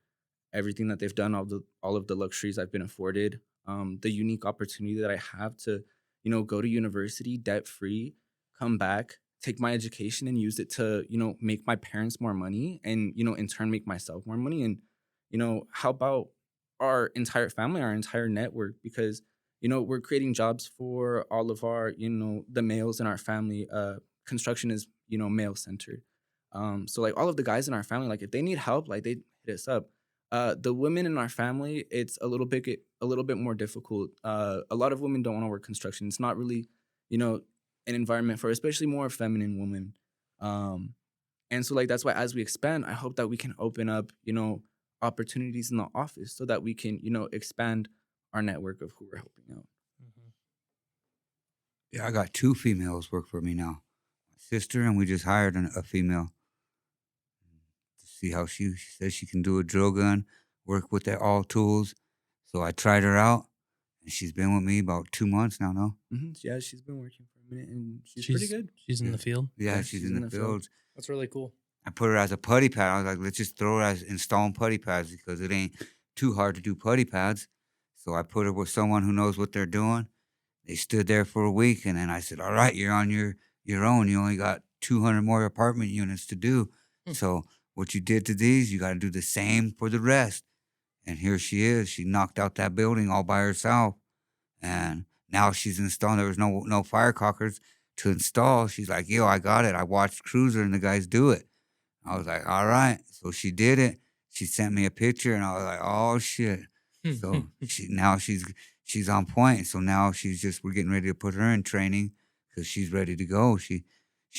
everything that they've done, all of the luxuries I've been afforded, the unique opportunity that I have to, go to university debt free, come back, take my education and use it to, make my parents more money and, in turn make myself more money and, help out our entire family, our entire network, because, we're creating jobs for all of our, the males in our family. Construction is, male centered. So like all of the guys in our family, like if they need help, like they hit us up. The women in our family, it's a little bit more difficult. A lot of women don't want to work construction. It's not really, an environment for especially more feminine women. And so like that's why as we expand, I hope that we can open up, opportunities in the office so that we can, expand our network of who we're helping out. Mhm. Yeah, I got 2 females work for me now. My sister, and we just hired a female to see how she says she can do a drill gun, work with all tools. So I tried her out, and she's been with me about 2 months now. No, Yeah, she's been working for a minute and she's pretty good. She's in Yeah. the field. yeah, Yeah, she's she's in in the the field. field. That's really cool. I put her as a putty pad. I was like, let's just throw her as installing putty pads because it ain't too hard to do putty pads. So I put her with someone who knows what they're doing. They stood there for a week, and then I said, all right, you're on your own. You only got 200 more apartment units to do. Hmm. So what you did to these, you got to do the same for the rest. And here she is. She knocked out that building all by herself. And now she's installing. There was no firecrackers to install. She's like, yo, I got it. I watched Cruiser and the guys do it. I was like, all right. So she did it. She sent me a picture, and I was like, oh shit. So she's on point. So now we're getting ready to put her in training because she's ready to go. She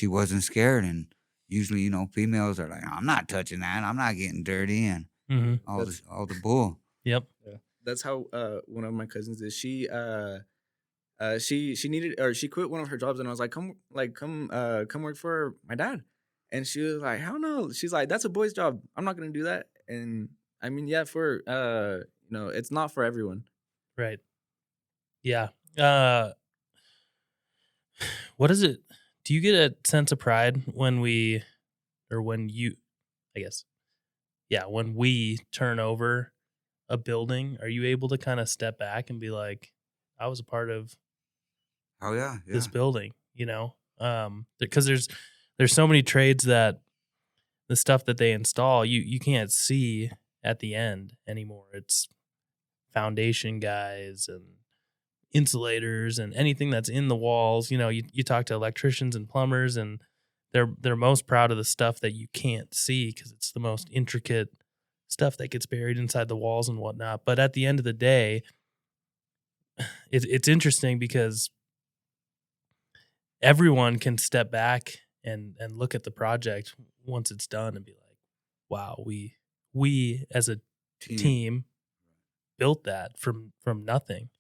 wasn't scared, and usually, females are like, I'm not touching that. I'm not getting dirty, and Mm-hmm. all the bull. Yep. That's how one of my cousins is. She needed, or she quit one of her jobs, and I was like, come work for my dad. And she was like, hell no. She's like, that's a boy's job. I'm not gonna do that. And I mean, yeah, for it's not for everyone. Right. Yeah. What is it? Do you get a sense of pride when we turn over a building? Are you able to kind of step back and be like, I was a part of Oh yeah. this building, because there's so many trades that the stuff that they install, you can't see at the end anymore. It's foundation guys and insulators and anything that's in the walls. You talk to electricians and plumbers, and they're most proud of the stuff that you can't see because it's the most intricate stuff that gets buried inside the walls and whatnot. But at the end of the day, it's interesting because everyone can step back and look at the project once it's done and be like, wow, we as a team built that from nothing.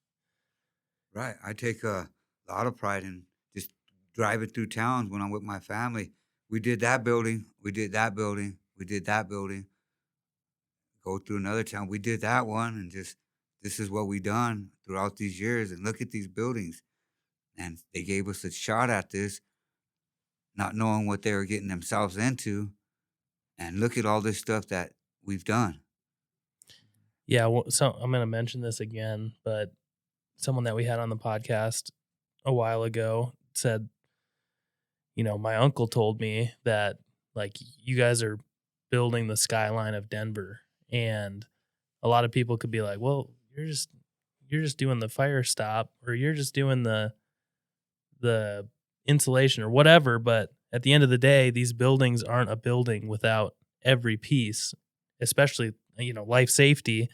Right. I take a lot of pride in just driving through towns when I'm with my family. We did that building. We did that building. We did that building. Go through another town. We did that one. And just, this is what we done throughout these years. And look at these buildings. And they gave us a shot at this, not knowing what they were getting themselves into. And look at all this stuff that we've done. Yeah. Well, so I'm going to mention this again, but someone that we had on the podcast a while ago said, my uncle told me that like you guys are building the skyline of Denver, and a lot of people could be like, well, you're just doing the fire stop, or you're just doing the insulation or whatever. But at the end of the day, these buildings aren't a building without every piece, especially, life safety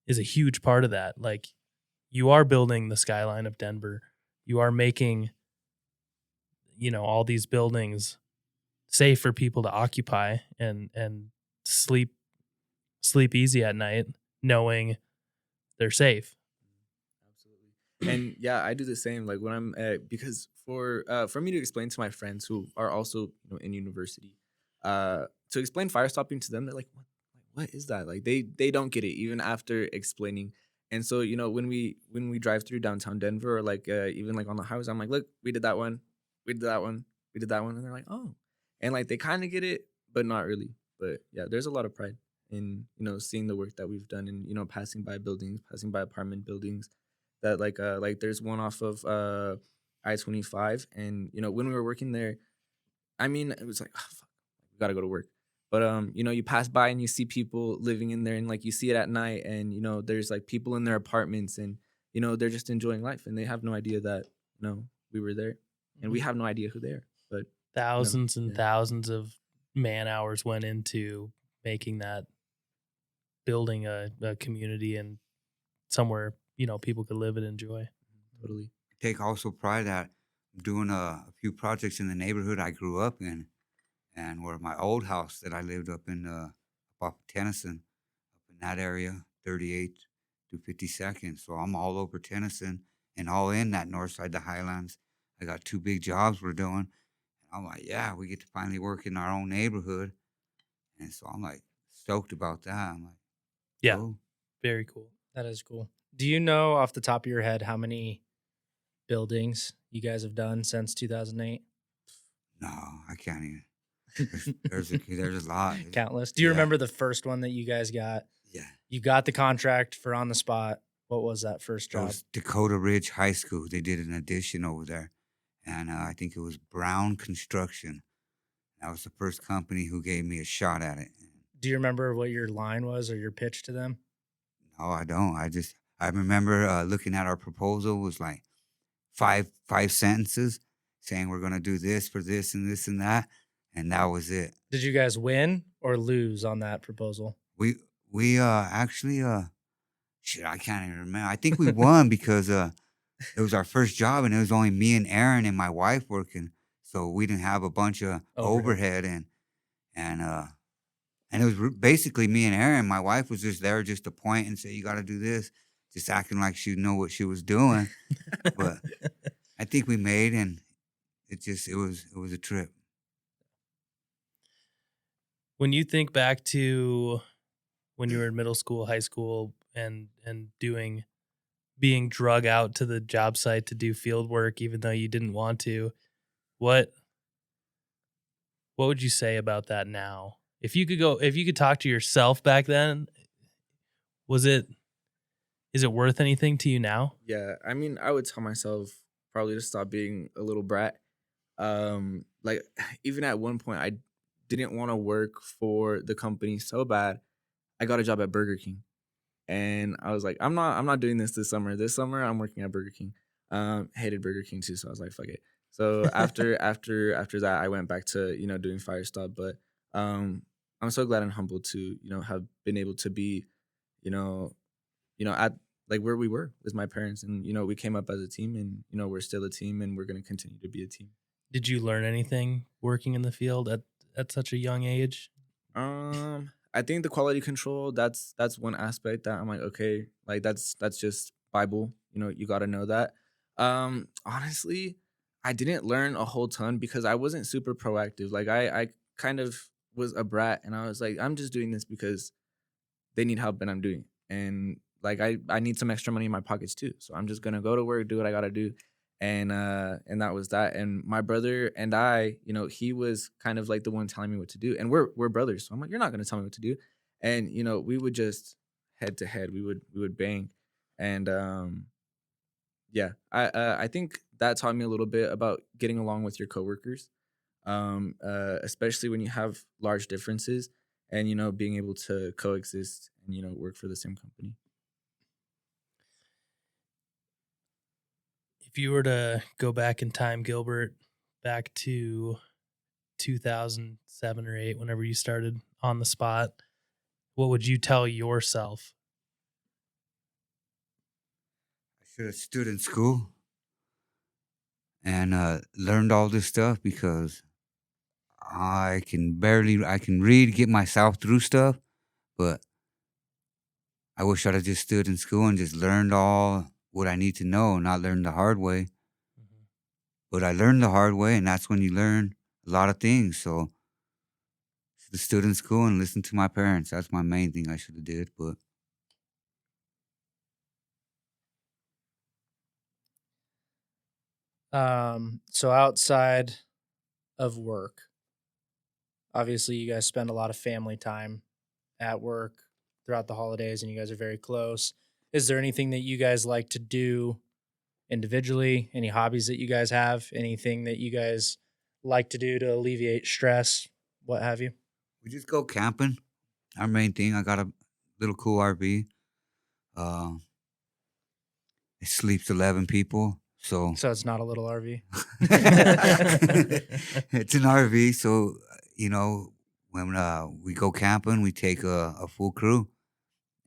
is a huge part of that. Like, you are building the skyline of Denver. You are making, all these buildings safe for people to occupy and sleep easy at night, knowing they're safe. And yeah, I do the same. Like when I'm because for me to explain to my friends who are also in university, to explain fire stopping to them, they're like, what is that? Like they don't get it even after explaining. And so when we drive through downtown Denver or like even like on the highways, I'm like, look, we did that one, we did that one, we did that one, and they're like, oh, and like they kind of get it, but not really. But yeah, there's a lot of pride in seeing the work that we've done and passing by buildings, passing by apartment buildings that like there's one off of I-25, and when we were working there, I mean it was like, oh, fuck, we gotta go to work. But you pass by and you see people living in there, and like you see it at night, and there's like people in their apartments, and they're just enjoying life, and they have no idea that we were there, and we have no idea who they are. But Thousands and yeah. thousands of man hours went into making that, building a community and somewhere people could live and enjoy. Totally. Take also pride that I'm doing a few projects in the neighborhood I grew up in, and where my old house that I lived up in, up off of Tennyson, up in that area, 38th to 52nd. So I'm all over Tennyson and all in that north side, the Highlands. I got 2 big jobs we're doing. And I'm like, yeah, we get to finally work in our own neighborhood. And so I'm like stoked about that. I'm like, Yeah, cool. very cool. That is cool. Do you know off the top of your head how many buildings you guys have done since 2008? No, I can't even. There's a lot. Countless. Do you Yeah. remember the first one that you guys got? Yeah. You got the contract for On The Spot. What was that first It job? was Dakota Ridge High School. They did an addition over there. And I think it was Brown Construction. That was the first company who gave me a shot at it. Do you remember what your line was or your pitch to them? No, I don't. I remember looking at our proposal. It was like five sentences saying we're going to do this for this and this and that. And that was it. Did you guys win or lose on that proposal? We actually, shit, I can't even remember. I think we won because it was our first job, and it was only me and Aaron and my wife working. So we didn't have a bunch of overhead and it was basically me and Aaron. My wife was just there just to point and say, you got to do this, just acting like she knew what she was doing. But I think we made, and it was a trip. When you think back to when you were in middle school, high school, and being drug out to the job site to do field work, even though you didn't want to, what would you say about that now? If you could talk to yourself back then, is it worth anything to you now? Yeah, I mean, I would tell myself probably to stop being a little brat. Like even at one point, I didn't want to work for the company so bad. I got a job at Burger King, and I was like, I'm not doing this summer. This summer, I'm working at Burger King. Hated Burger King too, so I was like, fuck it. So after that, I went back to doing Firestop. But I'm so glad and humbled to have been able to be at like where we were with my parents, and we came up as a team, and we're still a team, and we're going to continue to be a team. Did you learn anything working in the field at such a young age? I think the quality control, that's one aspect that I'm like, okay, like that's just Bible, you got to know that. Honestly, I didn't learn a whole ton because I wasn't super proactive. Like I kind of was a brat, and I was like, I'm just doing this because they need help and I'm doing it. And like I need some extra money in my pockets too. So I'm just gonna go to work, do what I gotta do. And that was that. And my brother and I, he was kind of like the one telling me what to do. And we're brothers. So I'm like, you're not gonna tell me what to do. And we would just head to head, we would bang. And yeah, I think that taught me a little bit about getting along with your coworkers. Especially when you have large differences, and being able to coexist and work for the same company. If you were to go back in time, Gilbert, back to 2007 or 8, whenever you started On The Spot, what would you tell yourself? I should have stood in school and learned all this stuff because I can read, get myself through stuff, but I wish I'd have just stood in school and just learned all what I need to know, not learn the hard way. Mhm. But I learned the hard way, and that's when you learn a lot of things. So should have stood in school and listened to my parents. That's my main thing I should have did. But So outside of work, obviously you guys spend a lot of family time at work throughout the holidays and you guys are very close. Is there anything that you guys like to do individually? Any hobbies that you guys have? Anything that you guys like to do to alleviate stress? What have you? we just go camping. Our main thing. I got a little cool RV. Uh, it sleeps 11 people. So So it's not a little RV. it's an RV. So, when we go camping, we take a full crew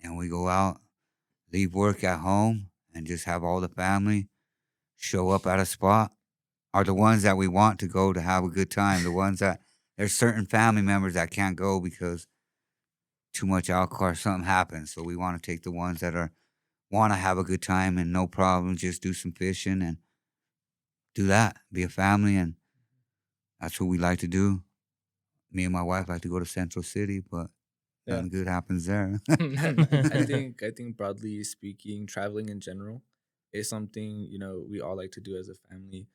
and we go out, leave work at home, and just have all the family show up at a spot. Are the ones that we want to go to have a good time. The ones that there's certain family members that can't go because too much alcohol or something happens. So we want to take the ones that are want to have a good time and no problem, just do some fishing and do that, be a family, and that's what we like to do. Me and my wife like to go to Central City, but Yeah. nothing good happens there. I think broadly speaking, traveling in general is something we all like to do as a family.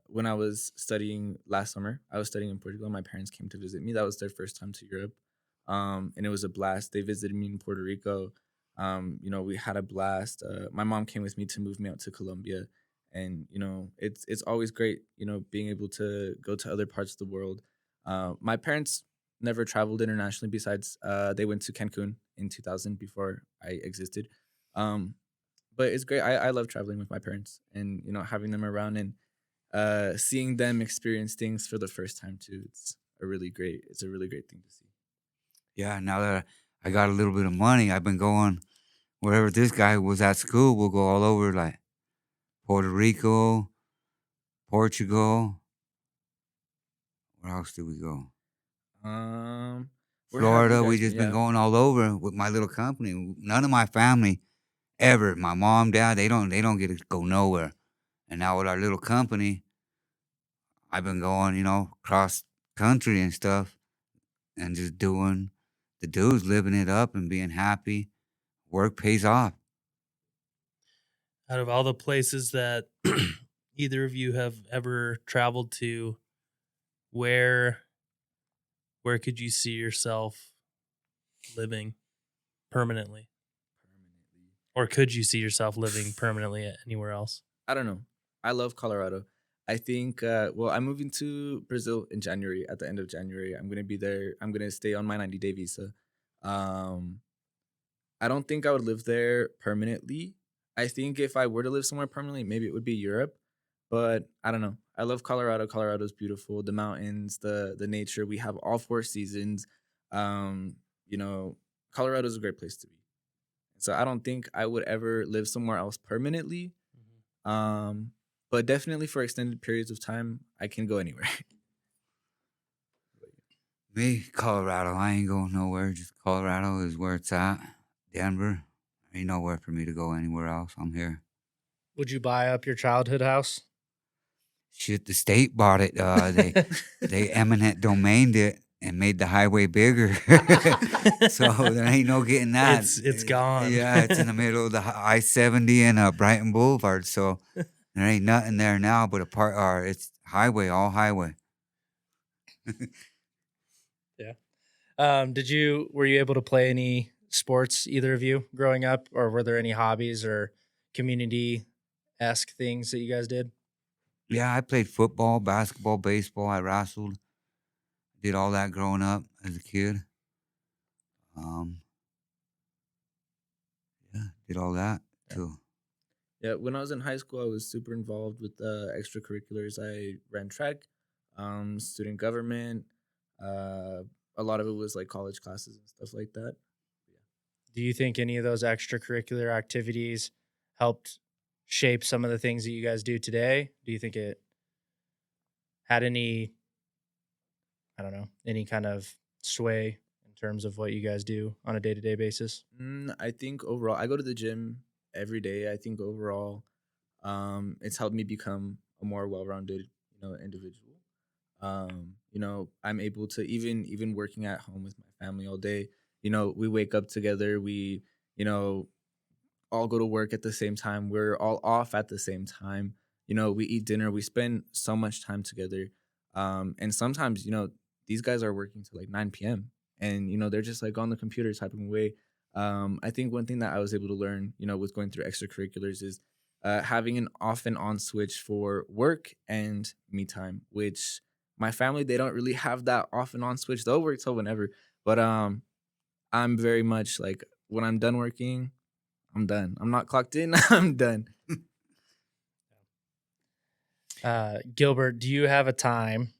When I was studying last summer, I was studying in Portugal. My parents came to visit me. That was their first time to Europe, and it was a blast. They visited me in Puerto Rico. We had a blast. My mom came with me to move me out to Colombia, and it's always great. Being able to go to other parts of the world. My parents never traveled internationally besides they went to Cancun in 2000 before I existed. But it's great. I love traveling with my parents and having them around and seeing them experience things for the first time too. It's a really great thing to see. Yeah, now that I got a little bit of money, I've been going wherever this guy was at school. We'll go all over, like Puerto Rico, Portugal. Where else did we go? Um where have you Florida. We guys just been? been Yeah. going all over with my little company. None of my family ever. My mom, dad, they don't get to go nowhere. And now with our little company, I've been going, cross country and stuff, and just doing the dudes, living it up and being happy. Work pays off. Out of all the places that either of you have ever traveled to, where could you see yourself living permanently? Or could you see yourself living permanently anywhere else? I don't know. I love Colorado. I think I'm moving to Brazil in January, at the end of January. I'm gonna be there. I'm gonna stay on my 90-day visa. Um I don't think I would live there permanently. I think if I were to live somewhere permanently, maybe it would be Europe. But I don't know. I love Colorado. Colorado's beautiful. The mountains, the nature. We have all four seasons. Um, you know, Colorado's a great place to be. So I don't think I would ever live somewhere else permanently. Um, but definitely for extended periods of time, I can go anywhere. Me, Colorado. I ain't going nowhere. Just Colorado is where it's at. Denver. Ain't nowhere for me to go anywhere else. I'm here. Would you buy up your childhood house? Shit, the state bought it. They eminent domained it and made the highway bigger. So there ain't no getting that. It's gone. Yeah, it's in the middle of the I-70 and Brighton Boulevard. So there ain't nothing there now but a part. Or it's highway, all highway. Yeah. Were you able to play any sports, either of you, growing up, or were there any hobbies or community-esque things that you guys did? Yeah, I played football, basketball, baseball. I wrestled. Did all that growing up as a kid. Um, yeah, did all that too. Yeah, when I was in high school, I was super involved with extracurriculars. I ran track, student government. Uh, a lot of it was like college classes and stuff like that. Do you think any of those extracurricular activities helped shape some of the things that you guys do today? Do you think it had any, I don't know, any kind of sway in terms of what you guys do on a day-to-day basis? I think overall, I go to the gym every day. I think overall, it's helped me become a more well-rounded, individual. I'm able to even working at home with my family all day. We wake up together. We, all go to work at the same time. We're all off at the same time. We eat dinner. We spend so much time together. And sometimes, these guys are working till like 9 p.m. and, they're just like on the computer typing away. I think one thing that I was able to learn, with going through extracurriculars is having an off and on switch for work and me time, which my family, they don't really have that off and on switch. They'll work till whenever. But I'm very much like when I'm done working, I'm done. I'm not clocked in. I'm done. Gilbert, do you have a time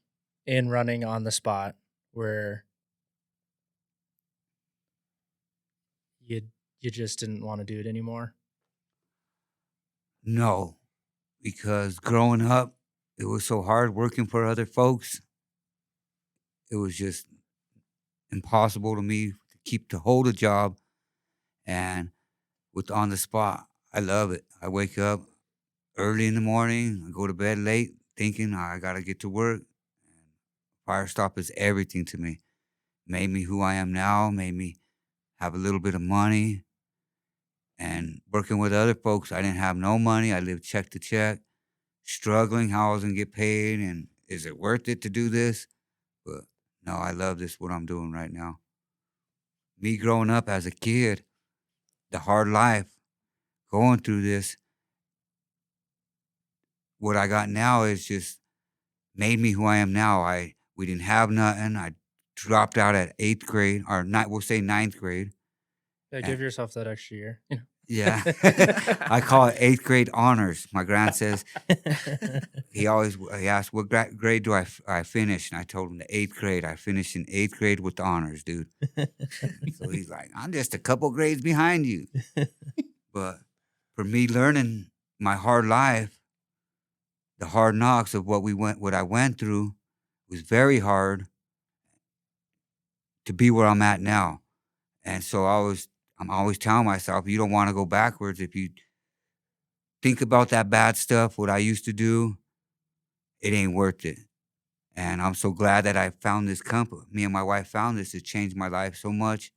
in running on the spot where you just didn't want to do it anymore? No, because growing up, it was so hard working for other folks. It was just impossible to me to hold a job. And with On The Spot, I love it. I wake up early in the morning. I go to bed late thinking I got to get to work. Firestop is everything to me. Made me who I am now, made me have a little bit of money. And working with other folks, I didn't have no money. I lived check to check, struggling how I was going to get paid. And is it worth it to do this? But no, I love this, what I'm doing right now. Me growing up as a kid, the hard life, going through this, what I got now is just made me who I am now. We didn't have nothing. I dropped out at 8th grade, or we'll say 9th grade. Yeah, give yourself that extra year. Yeah. I call it 8th grade honors. My grand says, he asked, what grade do I finish? And I told him the 8th grade. I finished in 8th grade with the honors, dude. So he's like, I'm just a couple grades behind you. But for me learning my hard life, the hard knocks of what I went through was very hard to be where I'm at now. And so I'm always telling myself, you don't want to go backwards. If you think about that bad stuff, what I used to do, it ain't worth it. And I'm so glad that I found this company. Me and my wife found this. It changed my life so much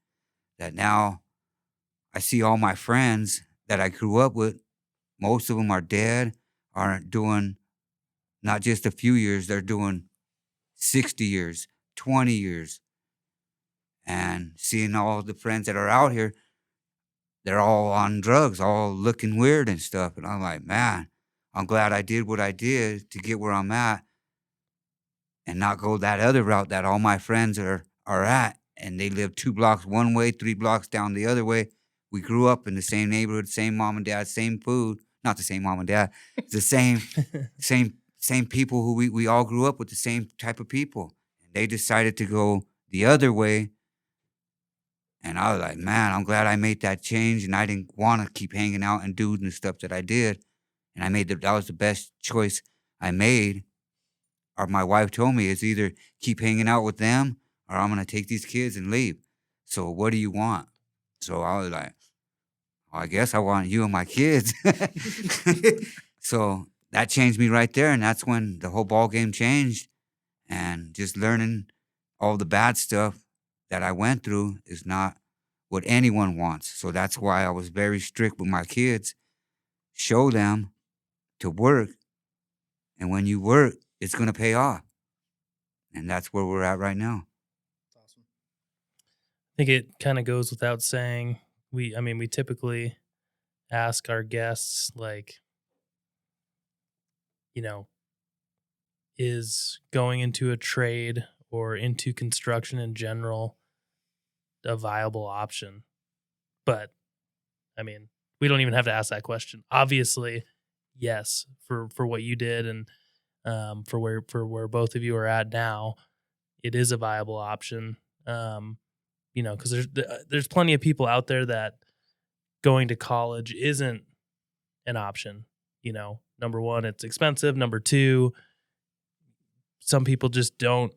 that now I see all my friends that I grew up with. Most of them are dead, aren't doing not just a few years, they're doing 60 years, 20 years. And seeing all the friends that are out here, they're all on drugs, all looking weird and stuff. And I'm like, man, I'm glad I did what I did to get where I'm at and not go that other route that all my friends are at. And they live 2 blocks one way, 3 blocks down the other way. We grew up in the same neighborhood, same mom and dad, same food. Not the same mom and dad. It's the same people who we all grew up with, the same type of people. And they decided to go the other way. And I was like, man, I'm glad I made that change. And I didn't want to keep hanging out and doing the stuff that I did. And that was the best choice I made. Or my wife told me, it's either keep hanging out with them or I'm going to take these kids and leave. So what do you want? So I was like, well, I guess I want you and my kids. So that changed me right there. And that's when the whole ball game changed. And just learning all the bad stuff that I went through is not what anyone wants. So that's why I was very strict with my kids. Show them to work. And when you work, it's going to pay off. And that's where we're at right now. That's awesome. I think it kind of goes without saying. We typically ask our guests, like, is going into a trade or into construction in general a viable option? But we don't even have to ask that question. Obviously, yes, for what you did and for where both of you are at now, it is a viable option. Because there's plenty of people out there that going to college isn't an option. Number one, it's expensive. Number two, some people just don't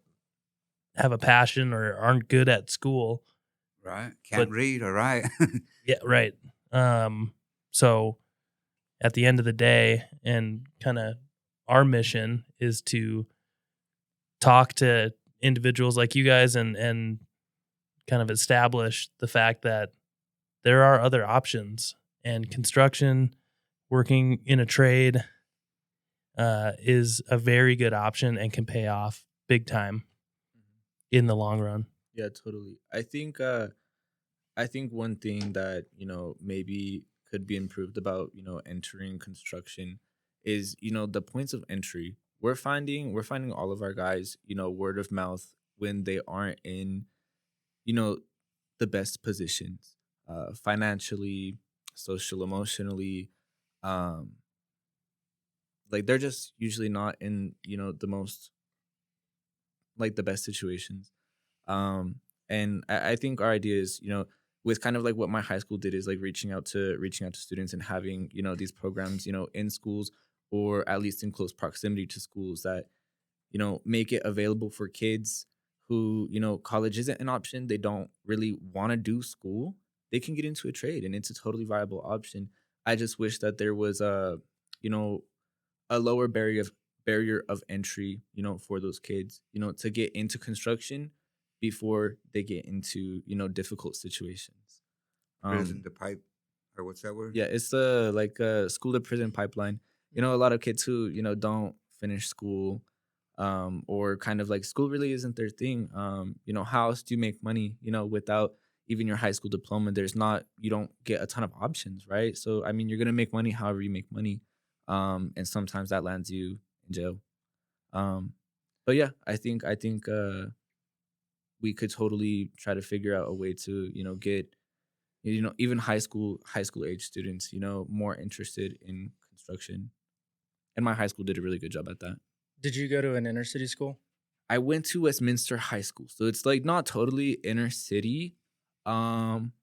have a passion or aren't good at school. Right. Can't read or write. Yeah, right. So at the end of the day, and kind of our mission is to talk to individuals like you guys and kind of establish the fact that there are other options, and construction, working in a trade, is a very good option and can pay off big time in the long run. Yeah, totally. I think one thing that, maybe could be improved about, entering construction is, the points of entry. We're finding all of our guys, word of mouth when they aren't in, you know, the best positions, financially, social, emotionally, um, like they're just usually not in, the most, like, the best situations. Um, and I think our idea is, with kind of like what my high school did is like reaching out to students and having, these programs, in schools, or at least in close proximity to schools, that, make it available for kids who, college isn't an option. They don't really want to do school. They can get into a trade, and it's a totally viable option. I just wish that there was you know, a lower barrier of entry, for those kids, to get into construction before they get into, difficult situations. Prison, the pipe, or what's that word? Yeah, it's the like school to prison pipeline. A lot of kids who, don't finish school, or kind of like school really isn't their thing. How else do you make money, without even your high school diploma? You don't get a ton of options, right? So I mean, you're gonna make money however you make money, and sometimes that lands you in jail. Um, but yeah, I think we could totally try to figure out a way to, get, even high school age students, more interested in construction. And my high school did a really good job at that. Did you go to an inner city school? I went to Westminster High School, so it's like not totally inner city. Um,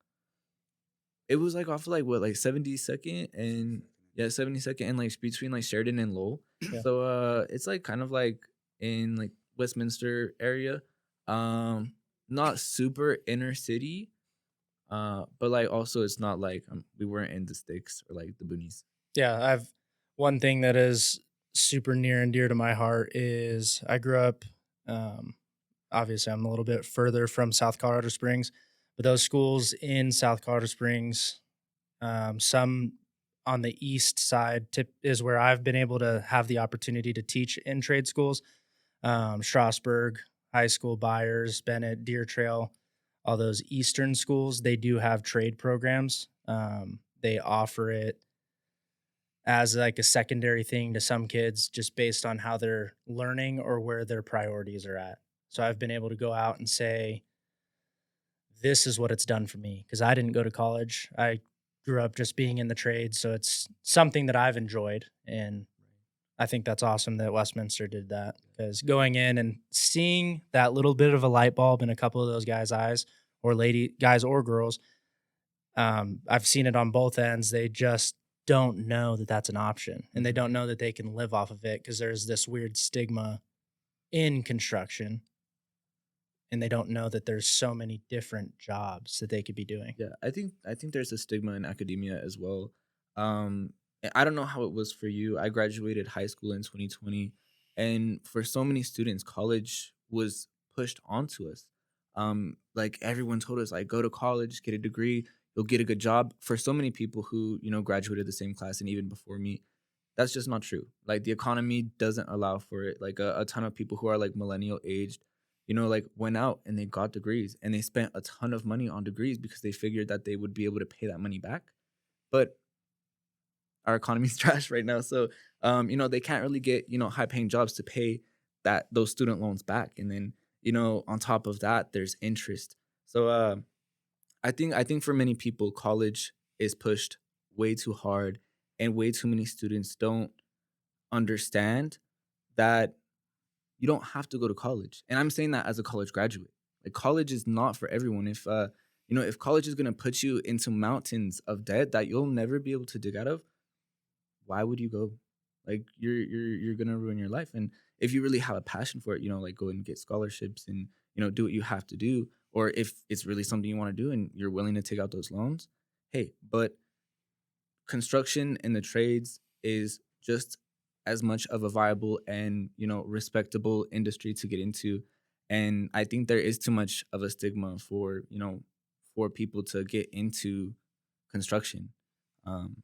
it was like off of like what, like 72nd and, yeah, 72nd, and like between like Sheridan and Lowell. Yeah. So it's like kind of like in like Westminster area. Not super inner city. But like also it's not like we weren't in the sticks or like the boonies. Yeah, I've one thing that is super near and dear to my heart is I grew up. Um, Obviously, I'm a little bit further from South Colorado Springs, but those schools in South Colorado Springs, some on the east side, is where I've been able to have the opportunity to teach in trade schools. Strasburg High School, Byers, Bennett, Deer Trail, all those eastern schools, they do have trade programs. They offer it as like a secondary thing to some kids just based on how they're learning or where their priorities are at. So I've been able to go out and say, this is what it's done for me, because I didn't go to college. I grew up just being in the trade. So it's something that I've enjoyed. And I think that's awesome that Westminster did that, because going in and seeing that little bit of a light bulb in a couple of those guys' eyes, or guys or girls, I've seen it on both ends. They just don't know that that's an option, and they don't know that they can live off of it, because there's this weird stigma in construction, and they don't know that there's so many different jobs that they could be doing. Yeah, I think there's a stigma in academia as well. I don't know how it was for you. I graduated high school in 2020, and for so many students, college was pushed onto us. Like everyone told us, like, go to college, get a degree, you'll get a good job. For so many people who, graduated the same class and even before me, that's just not true. Like the economy doesn't allow for it. Like a ton of people who are like millennial aged, like went out and they got degrees and they spent a ton of money on degrees because they figured that they would be able to pay that money back. But our economy's trash right now. So, they can't really get, high paying jobs to pay those student loans back. And then, on top of that, there's interest. So, I think for many people, college is pushed way too hard, and way too many students don't understand that you don't have to go to college. And I'm saying that as a college graduate. Like college is not for everyone. If college is gonna put you into mountains of debt that you'll never be able to dig out of, why would you go? Like you're gonna ruin your life. And if you really have a passion for it, like go and get scholarships and do what you have to do. Or if it's really something you want to do and you're willing to take out those loans, hey, but construction and the trades is just as much of a viable and, respectable industry to get into. And I think there is too much of a stigma for people to get into construction. And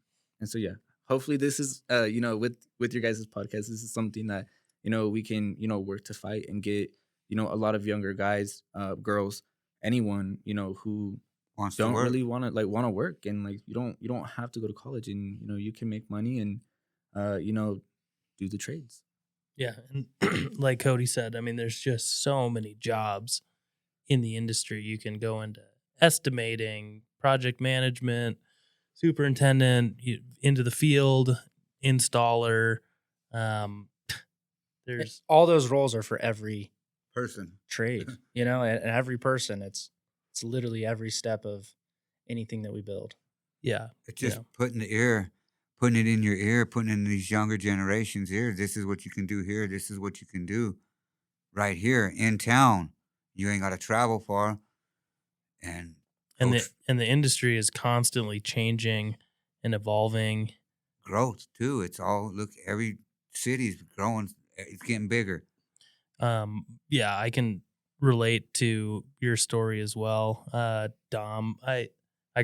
so, yeah, hopefully this is, with your guys' podcast, this is something that, we can, work to fight and get, a lot of younger guys, girls, anyone, who Wants to don't work. really want to work, and like you don't have to go to college, and you can make money and do the trades. Yeah, and like Cody said, I mean, there's just so many jobs in the industry. You can go into estimating, project management, superintendent, into the field, installer. There's all those roles are for every Person. trade, and every person. It's literally every step of anything that we build. yeah, It's just putting it in your ear, putting it in these younger generations' ear. This is what you can do here. This is what you can do right here in town. You ain't got to travel far. And the industry is constantly changing and evolving. growth too. It's all every city's growing. It's getting bigger. Yeah, I can relate to your story as well. Dom, I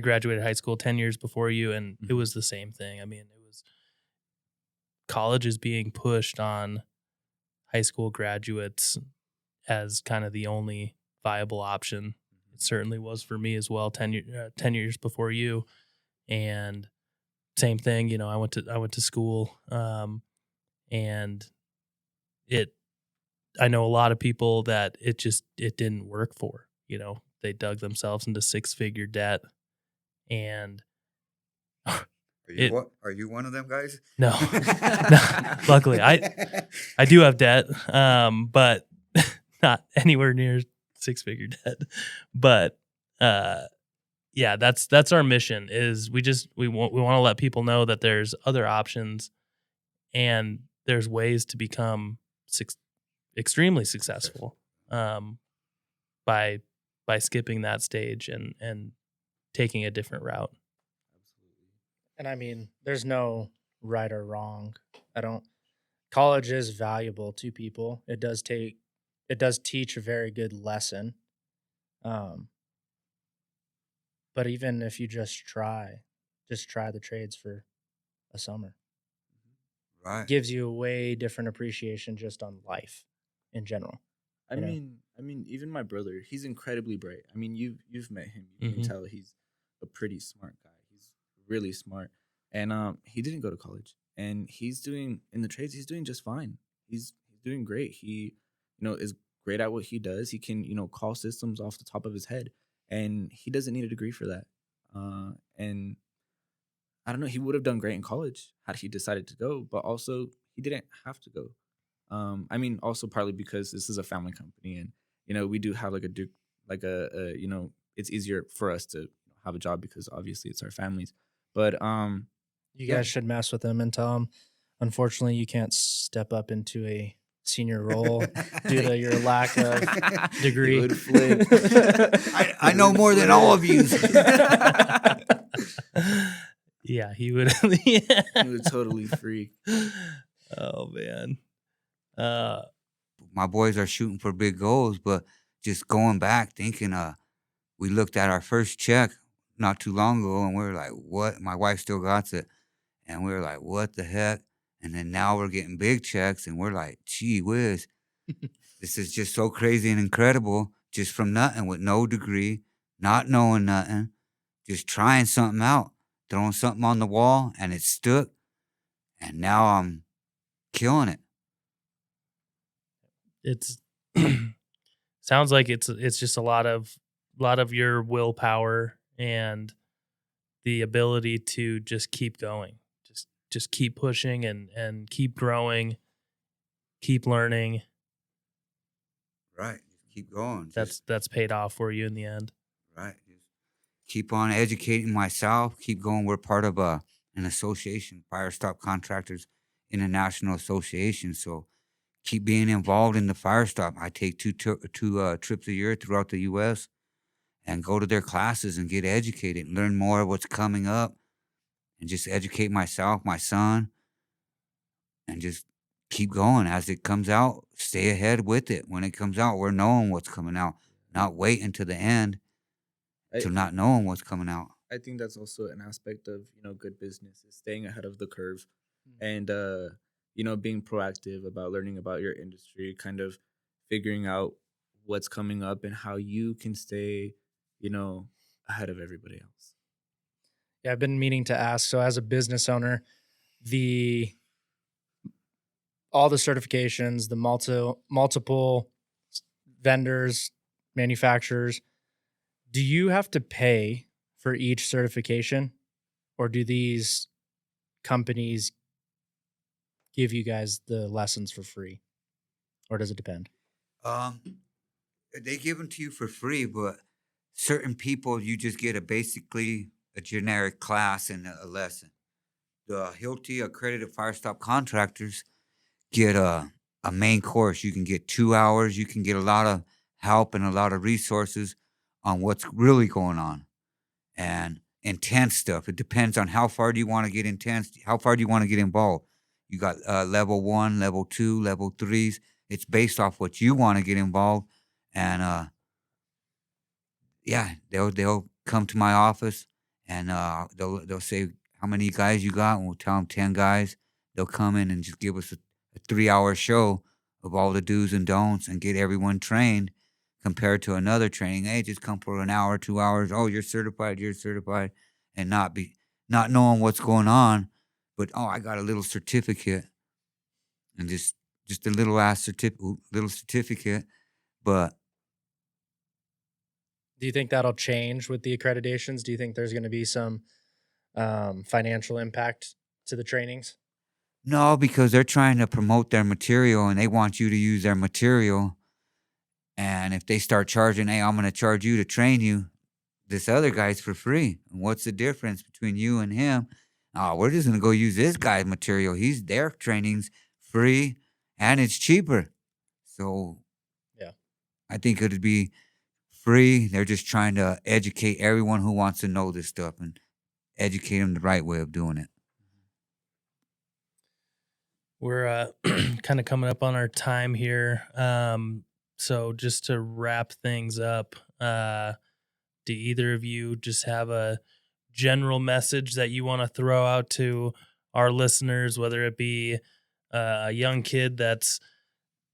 graduated high school 10 years before you, and it was the same thing. I mean, it was college is being pushed on high school graduates as kind of the only viable option. It certainly was for me as well, 10 years before you. And same thing, I went to school, and I know a lot of people that it didn't work for. They dug themselves into 6-figure debt, and Are you one of them guys? no. Luckily, I do have debt, but not anywhere near 6-figure debt. But yeah, that's our mission. Is we want to let people know that there's other options, and there's ways to become extremely successful by skipping that stage and taking a different route. And I mean, there's no right or wrong. College is valuable to people. It does teach a very good lesson. But even if you just try the trades for a summer. Right. Gives you a way different appreciation just on life in general. I mean, even my brother, he's incredibly bright. I mean, you've met him. You can tell he's a pretty smart guy. He's really smart. And he didn't go to college. And he's doing in the trades, he's doing just fine. He's doing great. He, is great at what he does. He can, call systems off the top of his head. And he doesn't need a degree for that. And I don't know, he would have done great in college had he decided to go, but also he didn't have to go. I mean, also partly because this is a family company, and we do have it's easier for us to have a job because obviously it's our families. But you guys should mess with him and tell him, unfortunately, you can't step up into a senior role due to your lack of degree. He would flip. I know more than all of you. Yeah, he would. He would totally freak. Oh man. My boys are shooting for big goals, but just going back thinking, we looked at our first check not too long ago, and we were like, what? My wife still got it. And we were like, what the heck? And then now we're getting big checks, and we're like, gee whiz. This is just so crazy and incredible, just from nothing, with no degree, not knowing nothing, just trying something out, throwing something on the wall, and it stuck. And now I'm killing it. It's sounds like it's just a lot of your willpower and the ability to just keep going, just keep pushing and keep growing, keep learning. Right. Keep going. That's paid off for you in the end. Right. Just keep on educating myself. Keep going. We're part of an association, Firestop Contractors International Association. So keep being involved in the Firestop. I take two trips a year throughout the U.S. and go to their classes and get educated, learn more of what's coming up, and just educate myself, my son, and just keep going as it comes out. Stay ahead with it. When it comes out, we're knowing what's coming out, not waiting to the end I to not knowing what's coming out. I think that's also an aspect of good business is staying ahead of the curve, and being proactive about learning about your industry, kind of figuring out what's coming up and how you can stay you know ahead of everybody else. Yeah, I've been meaning to ask. So, as a business owner, the all the certifications, the multiple vendors, manufacturers, do you have to pay for each certification, or do these companies give you guys the lessons for free, or does it depend? Um, they give them to you for free, but certain people you just get basically a generic class and a lesson. The Hilti accredited Firestop contractors get a main course. You can get 2 hours. You can get a lot of help and a lot of resources on what's really going on and intense stuff. It depends on how far do you want to get intense, how far do you want to get involved. You got level 1, level 2, level 3s. It's based off what you want to get involved, and yeah, they'll come to my office and they'll say how many guys you got, and we'll tell them 10 guys. They'll come in and just give us a 3 hour show of all the do's and don'ts and get everyone trained compared to another training. Hey, just come for an hour, 2 hours. Oh, you're certified, and not knowing what's going on, but oh, I got a little certificate and just a little certificate, but Do you think that'll change with the accreditations? Do you think there's going to be some financial impact to the trainings? no, because they're trying to promote their material and they want you to use their material. And if they start charging, hey, I'm going to charge you to train you, this other guy's for free. And what's the difference between you and him? Oh, we're just going to go use this guy's material. Their training's free and it's cheaper. So Yeah. I think it'd be free. They're just trying to educate everyone who wants to know this stuff and educate them the right way of doing it. We're kind of coming up on our time here. So just to wrap things up, do either of you just have a general message that you want to throw out to our listeners, whether it be a young kid that's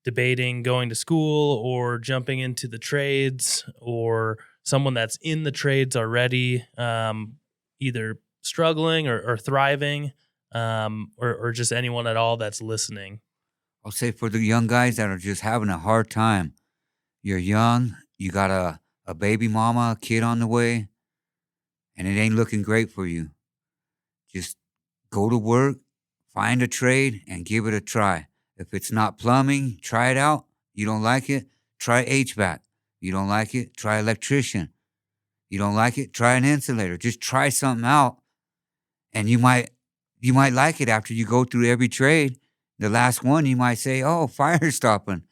debating going to school or jumping into the trades, or someone that's in the trades already, either struggling or thriving, or just anyone at all that's listening? I'll say for the young guys that are just having a hard time, you're young, you got a baby mama, a kid on the way, and it ain't looking great for you. Just go to work, find a trade, and give it a try. If it's not plumbing, try it out. You don't like it, try HVAC. You don't like it, try electrician. You don't like it, try an insulator. Just try something out, and you might like it after you go through every trade. The last one, you might say, "Oh, fire stopping.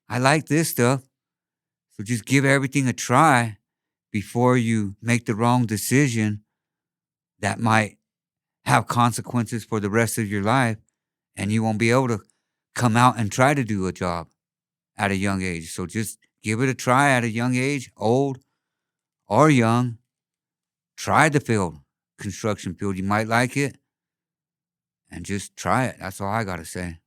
I like this stuff." So just give everything a try before you make the wrong decision that might have consequences for the rest of your life, and you won't be able to come out and try to do a job at a young age. So just give it a try at a young age, old or young. Try the field, construction field. You might like it, and just try it. That's all I got to say.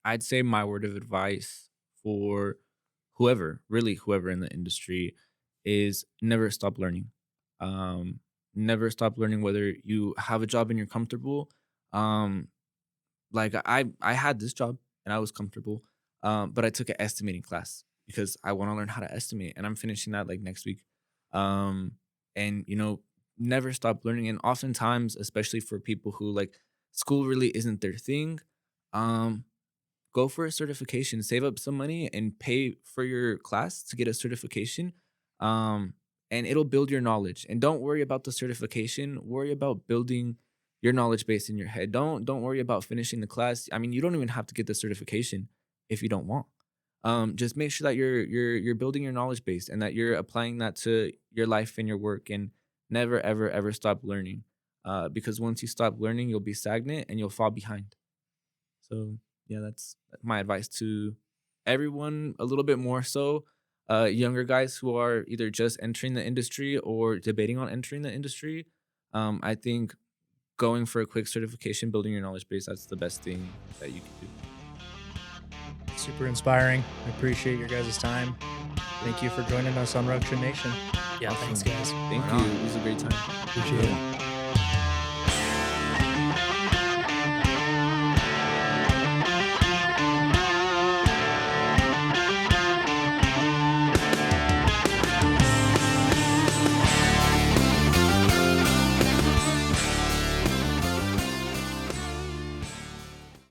I'd say my word of advice for whoever in the industry is never stop learning. Never stop learning, whether you have a job and you're comfortable. Um, like I had this job and I was comfortable. But I took an estimating class because I want to learn how to estimate, and I'm finishing that like next week. And never stop learning. And oftentimes, especially for people who like school really isn't their thing, go for a certification, save up some money and pay for your class to get a certification. And it'll build your knowledge. And don't worry about the certification. Worry about building your knowledge base in your head. Don't worry about finishing the class. I mean, you don't even have to get the certification if you don't want. Just make sure that you're building your knowledge base and that you're applying that to your life and your work, and never, ever, ever stop learning. Because once you stop learning, you'll be stagnant and you'll fall behind. So yeah, that's my advice to everyone. A little bit more so, younger guys who are either just entering the industry or debating on entering the industry. I think going for a quick certification, building your knowledge base, that's the best thing that you can do. Super inspiring. I appreciate your guys' time. Thank you for joining us on Ruction Nation. Yeah, thanks, guys. Thank Right you. on. It was a great time. Appreciate it.